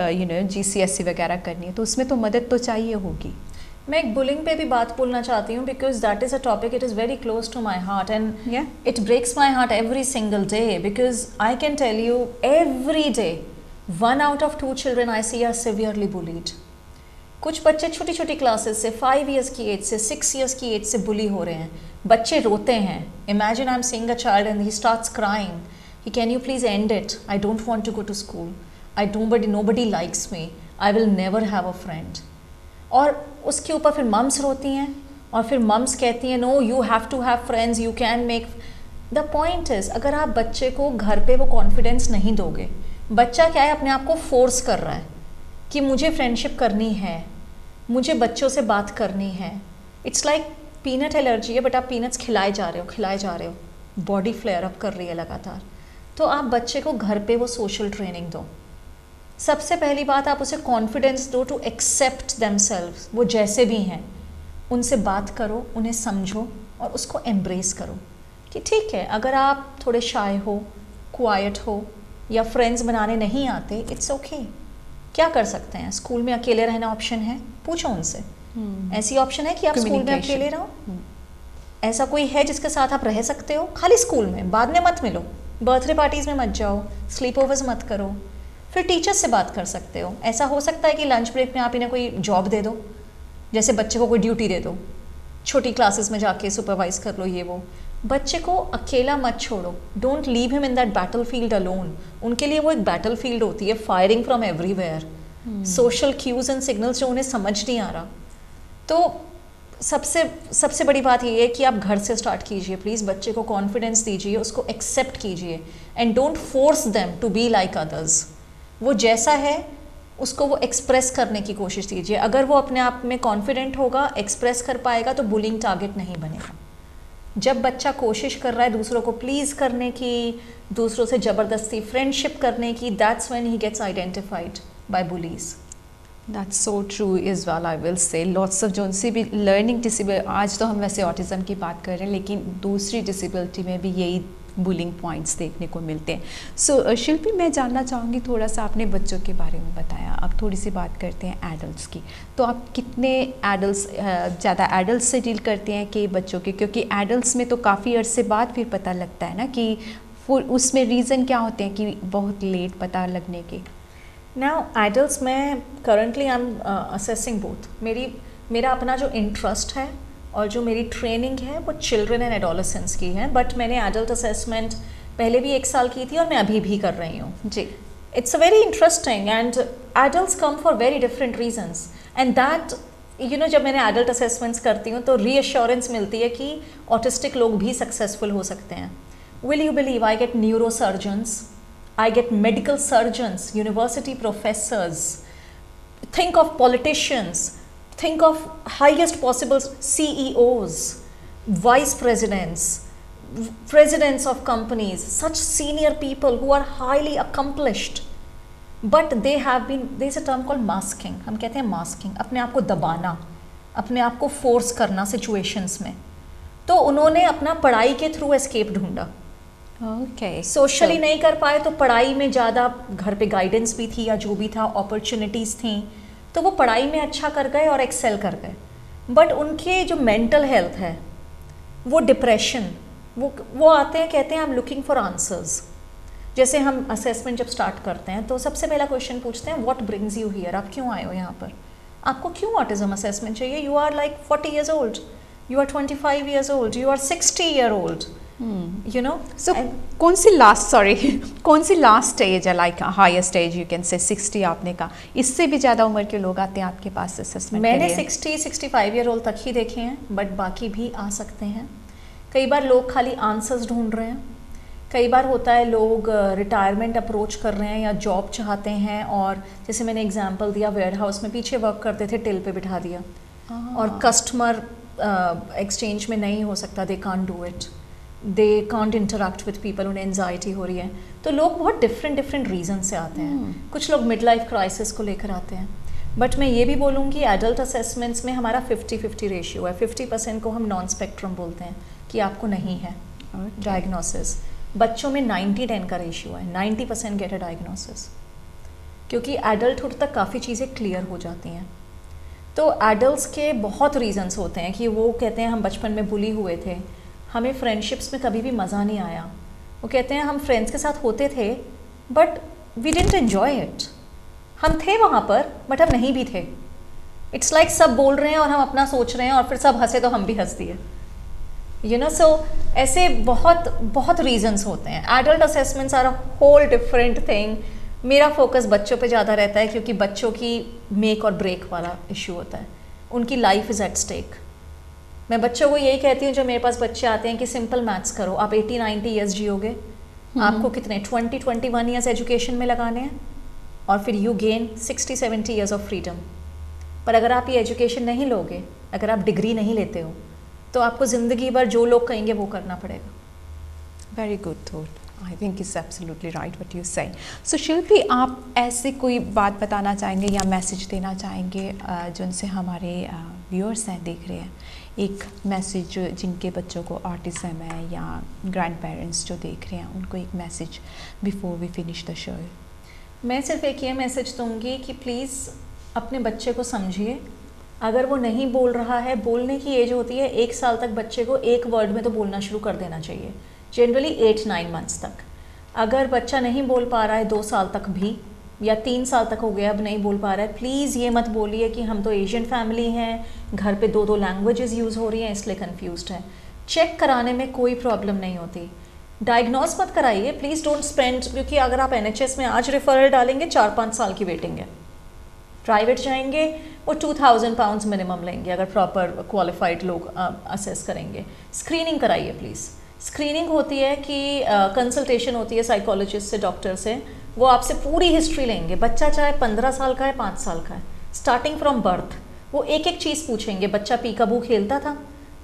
GCSE वगैरह करनी है, तो उसमें तो मदद तो चाहिए होगी। मैं एक बुलिंग पे भी बात बोलना चाहती हूँ, because that is a topic, it is very close to my heart and it breaks my heart every single day, because I can tell you every day 1 out of 2 children I see are severely bullied. कुछ बच्चे छोटी छोटी क्लासेस से 5 years की एज से 6 years की एज से बुली हो रहे हैं। बच्चे रोते हैं। Imagine I am seeing a child and he starts crying कि can you please end it, I don't want to go to school, nobody likes me, I will never have a friend. और उसके ऊपर फिर मम्स रोती हैं और फिर मम्स कहती हैं no you have to have friends, you can make. The point is, अगर आप बच्चे को घर पे वो कॉन्फिडेंस नहीं दोगे, बच्चा क्या है, अपने आप को फोर्स कर रहा है कि मुझे फ्रेंडशिप करनी है, मुझे बच्चों से बात करनी है। इट्स लाइक पीनट एलर्जी है, बट आप पीनट्स खिलाए जा रहे हो, बॉडी फ्लेयर अप कर रही है लगातार। तो आप बच्चे को घर पे वो सोशल ट्रेनिंग दो। सबसे पहली बात, आप उसे कॉन्फिडेंस दो टू एक्सेप्ट देमसेल्व्स, वो जैसे भी हैं। उनसे बात करो, उन्हें समझो और उसको एम्ब्रेस करो कि ठीक है, अगर आप थोड़े शाय हो, क्वाइट हो या फ्रेंड्स बनाने नहीं आते, इट्स ओके। क्या कर सकते हैं, स्कूल में अकेले रहना ऑप्शन है, पूछो उनसे। ऐसी ऑप्शन है कि आप स्कूल में अकेले रहो? ऐसा कोई है जिसके साथ आप रह सकते हो? खाली स्कूल में, बाद में मत मिलो, बर्थडे पार्टीज में मत जाओ, स्लीप ओवर्स मत करो। फिर टीचर्स से बात कर सकते हो। ऐसा हो सकता है कि लंच ब्रेक में आप इन्हें कोई जॉब दे दो, जैसे बच्चे को कोई ड्यूटी दे दो, छोटी क्लासेस में जाके सुपरवाइज कर लो ये वो। बच्चे को अकेला मत छोड़ो, don't leave him in that battle field alone. उनके लिए वो एक बैटल फील्ड होती है, firing from everywhere. Social cues and signals जो उन्हें समझ नहीं आ रहा। तो सबसे बड़ी बात ये है कि आप घर से स्टार्ट कीजिए प्लीज़, बच्चे को कॉन्फिडेंस दीजिए, उसको एक्सेप्ट कीजिए and don't force them to be like others. वो जैसा है उसको वो एक्सप्रेस करने की कोशिश कीजिए। अगर वो अपने आप में कॉन्फिडेंट होगा, एक्सप्रेस कर पाएगा, तो बुलिंग टारगेट नहीं बनेगा। जब बच्चा कोशिश कर रहा है दूसरों को प्लीज़ करने की, दूसरों से ज़बरदस्ती फ्रेंडशिप करने की, that's when he gets identified by bullies. That's so true as well, I will say. Lots of जो सी भी लर्निंग डिसेबल, आज तो हम वैसे ऑटिज़म की बात कर रहे हैं, लेकिन दूसरी डिसेबिलिटी में भी यही बुलिंग पॉइंट्स देखने को मिलते हैं। सो शिल्पी, मैं जानना चाहूँगी थोड़ा सा, आपने बच्चों के बारे में बताया, अब थोड़ी सी बात करते हैं एडल्ट्स की। तो आप कितने एडल्ट्स, ज़्यादा एडल्ट्स से डील करते हैं कि बच्चों के? क्योंकि एडल्ट्स में तो काफ़ी अरसे बाद फिर पता लगता है ना कि उसमें रीज़न क्या होते हैं कि बहुत लेट पता लगने के। नाउ एडल्ट्स में currently I am assessing both. मेरा अपना जो इंटरेस्ट है और जो मेरी ट्रेनिंग है वो चिल्ड्रन एंड एडोलेसेंट्स की है, बट मैंने एडल्ट असेसमेंट पहले भी 1 साल की थी और मैं अभी भी कर रही हूँ जी। It's a very interesting and adults come for very different reasons and that you know, जब मैंने एडल्ट असेसमेंट्स करती हूँ तो रीअश्योरेंस मिलती है कि ऑटिस्टिक लोग भी सक्सेसफुल हो सकते हैं। Will you believe I get neuro surgeons, I get medical surgeons, university professors, think of politicians, think of highest possible CEOs, vice presidents, presidents of companies, such senior people who are highly accomplished, but they have been, there is a term called masking, हम कहते हैं masking, अपने आप को दबाना, अपने आप को force करना situations में। तो उन्होंने अपना पढ़ाई के थ्रू escape ढूंढा। सोशली नहीं कर पाए तो पढ़ाई में ज़्यादा, घर पे गाइडेंस भी थी या जो भी था, अपॉर्चुनिटीज़ थी, तो वो पढ़ाई में अच्छा कर गए और एक्सेल कर गए। बट उनके जो मेंटल हेल्थ है, वो डिप्रेशन, वो आते हैं, कहते हैं I am looking for answers. जैसे हम असेसमेंट जब स्टार्ट करते हैं तो सबसे पहला क्वेश्चन पूछते हैं, व्हाट ब्रिंग्स यू हियर, आप क्यों आए हो यहाँ पर, आपको क्यों ऑटिज्म असेसमेंट चाहिए? You are like 40 years old, you are 25 years old, you are 60 year old, you know. So कौन सी लास्ट स्टेज है, like highest stage you can say 60 आपने कहा, इससे भी ज़्यादा उम्र के लोग आते हैं आपके पास असेसमेंट के लिए? मैंने 60-65 ईयर ओल्ड तक ही देखे हैं, बट बाकी भी आ सकते हैं। कई बार लोग खाली आंसर्स ढूंढ रहे हैं, कई बार होता है लोग रिटायरमेंट अप्रोच कर रहे हैं या जॉब चाहते हैं, और जैसे मैंने एग्जांपल दिया, वेयर हाउस में पीछे वर्क करते थे, टिल पे बिठा दिया, और कस्टमर एक्सचेंज में नहीं हो सकता, they can't do it, they can't interact with people, उन्हें एनजाइटी हो रही है। तो लोग बहुत डिफरेंट रीज़न से आते हैं। कुछ लोग मिड लाइफ क्राइसिस को लेकर आते हैं, बट मैं ये भी बोलूँगी एडल्ट असेसमेंट्स में हमारा 50-50 रेशियो है। 50% को हम नॉन स्पेक्ट्रम बोलते हैं कि आपको नहीं है डायग्नोसिस। बच्चों में 90-10 का रेशियो है, 90% गेट अ डायग्नोसिस, क्योंकि एडल्टहुड तक काफ़ी चीज़ें क्लियर हो जाती हैं। तो एडल्ट्स के बहुत रीजंस होते हैं कि वो कहते हैं हम बचपन में बुली हुए थे, हमें फ्रेंडशिप्स में कभी भी मज़ा नहीं आया। वो कहते हैं हम फ्रेंड्स के साथ होते थे but we didn't enjoy it, हम थे वहाँ पर बट हम नहीं भी थे। इट्स लाइक सब बोल रहे हैं और हम अपना सोच रहे हैं, और फिर सब हंसे तो हम भी हंस दिए, यू नो। सो ऐसे बहुत रीजंस होते हैं। Adult assessments are a whole different thing. मेरा फोकस बच्चों पे ज़्यादा रहता है, क्योंकि बच्चों की मेक और ब्रेक वाला इशू होता है, उनकी लाइफ इज़ एट स्टेक। मैं बच्चों को यही कहती हूँ, जो मेरे पास बच्चे आते हैं, कि सिंपल मैथ्स करो, आप 80-90 ईयर्स जियोगे, आपको कितने 20-21 ईयर्स एजुकेशन में लगाने हैं, और फिर you gain 60-70 years of freedom. पर अगर आप ये एजुकेशन नहीं लोगे, अगर आप डिग्री नहीं लेते हो, तो आपको ज़िंदगी भर जो लोग कहेंगे वो करना पड़ेगा। Very good thought, I think it's absolutely right what you से। सो शिल्पी, आप ऐसे कोई बात बताना चाहेंगे या मैसेज देना चाहेंगे जिनसे हमारे व्यूअर्स हैं, देख रहे हैं, एक मैसेज जिनके बच्चों को ऑटिज्म है या ग्रैंड पेरेंट्स जो देख रहे हैं, उनको एक message before we finish the show? मैं सिर्फ एक ये मैसेज दूंगी कि प्लीज़ अपने बच्चे को समझिए। अगर वो नहीं बोल रहा है, बोलने की एज होती है 1 साल तक, बच्चे को एक वर्ड में तो बोलना शुरू कर देना चाहिए, जनरली 8-9 मंथ्स तक। अगर बच्चा नहीं बोल पा रहा है 2 साल तक भी, या 3 साल तक हो गया अब नहीं बोल पा रहा है, प्लीज़ ये मत बोलिए कि हम तो एशियन फैमिली हैं, घर पे 2-2 लैंग्वेजेस यूज़ हो रही हैं इसलिए कंफ्यूज्ड है। चेक कराने में कोई प्रॉब्लम नहीं होती। डायग्नोस मत कराइए, प्लीज़ डोंट स्पेंड, क्योंकि अगर आप NHS में आज रेफरल डालेंगे 4-5 साल की वेटिंग है। प्राइवेट जाएंगे वो 2000 पाउंड्स मिनिमम लेंगे अगर प्रॉपर क्वालिफाइड लोग असेस करेंगे। स्क्रीनिंग कराइए प्लीज़। स्क्रीनिंग होती है कि कंसल्टेशन होती है साइकोलॉजिस्ट से, डॉक्टर से, वो आपसे पूरी हिस्ट्री लेंगे। बच्चा चाहे 15 साल का है, 5 साल का है, स्टार्टिंग फ्रॉम बर्थ वो एक एक चीज़ पूछेंगे। बच्चा पीकाबू खेलता था,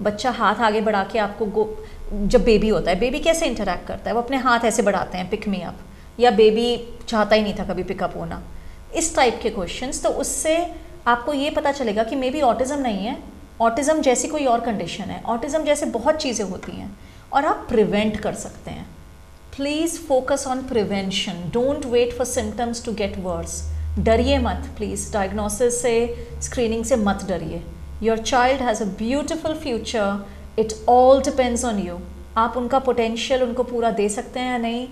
बच्चा हाथ आगे बढ़ा के आपको जब बेबी होता है, बेबी कैसे इंटरेक्ट करता है, वो अपने हाथ ऐसे बढ़ाते हैं पिक मी अप, या बेबी चाहता ही नहीं था कभी पिकअप होना, इस टाइप के क्वेश्चंस। तो उससे आपको ये पता चलेगा कि मे बी ऑटिज़म नहीं है, ऑटिज़म जैसी कोई और कंडीशन है, ऑटिज़म जैसे बहुत चीज़ें होती हैं और आप प्रिवेंट कर सकते हैं। Please focus on prevention, don't wait for symptoms to get worse. डरिए मत प्लीज़, डायग्नोसिस से, स्क्रीनिंग से मत डरिए। Your child has a beautiful future, it all depends on you. आप उनका पोटेंशियल उनको पूरा दे सकते हैं या नहीं।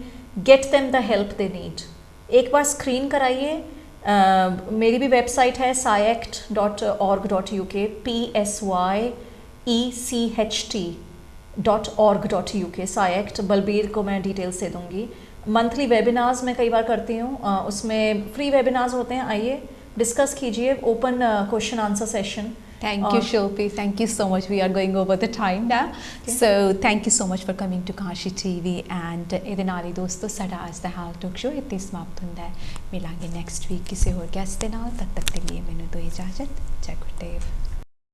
Get them the help they need. एक बार स्क्रीन कराइए। मेरी भी वेबसाइट है syecht.org.uk, PSYECHT.org.uk, syecht। बलबीर को मैं डिटेल्स दे दूँगी। मंथली वेबिनार्स मैं कई बार करती हूँ, उसमें फ्री वेबिनार्स होते हैं, आइए डिस्कस कीजिए, open question answer session. Thank you, Shilpi. Thank you so much. We are going over the time now. Okay. So thank you so much for coming to Kashi TV. And ਇਹਦੇ ਨਾਲ ਹੀ ਦੋਸਤੋ ਸਾਡਾ ਅੱਜ ਦਾ ਹਾਲ ਟਾਕ ਸ਼ੋ ਇੱਥੇ ਸਮਾਪਤ ਹੁੰਦਾ ਹੈ। ਮਿਲਾਂਗੇ ਨੈਕਸਟ ਵੀਕ ਕਿਸੇ ਹੋਰ ਗੈਸਟ ਦੇ ਨਾਲ। ਤਦ ਤੱਕ ਦੇ ਲਈ ਮੈਨੂੰ ਦਿਓ ਇਜਾਜ਼ਤ। ਜੈ ਗੁਰਦੇਵ।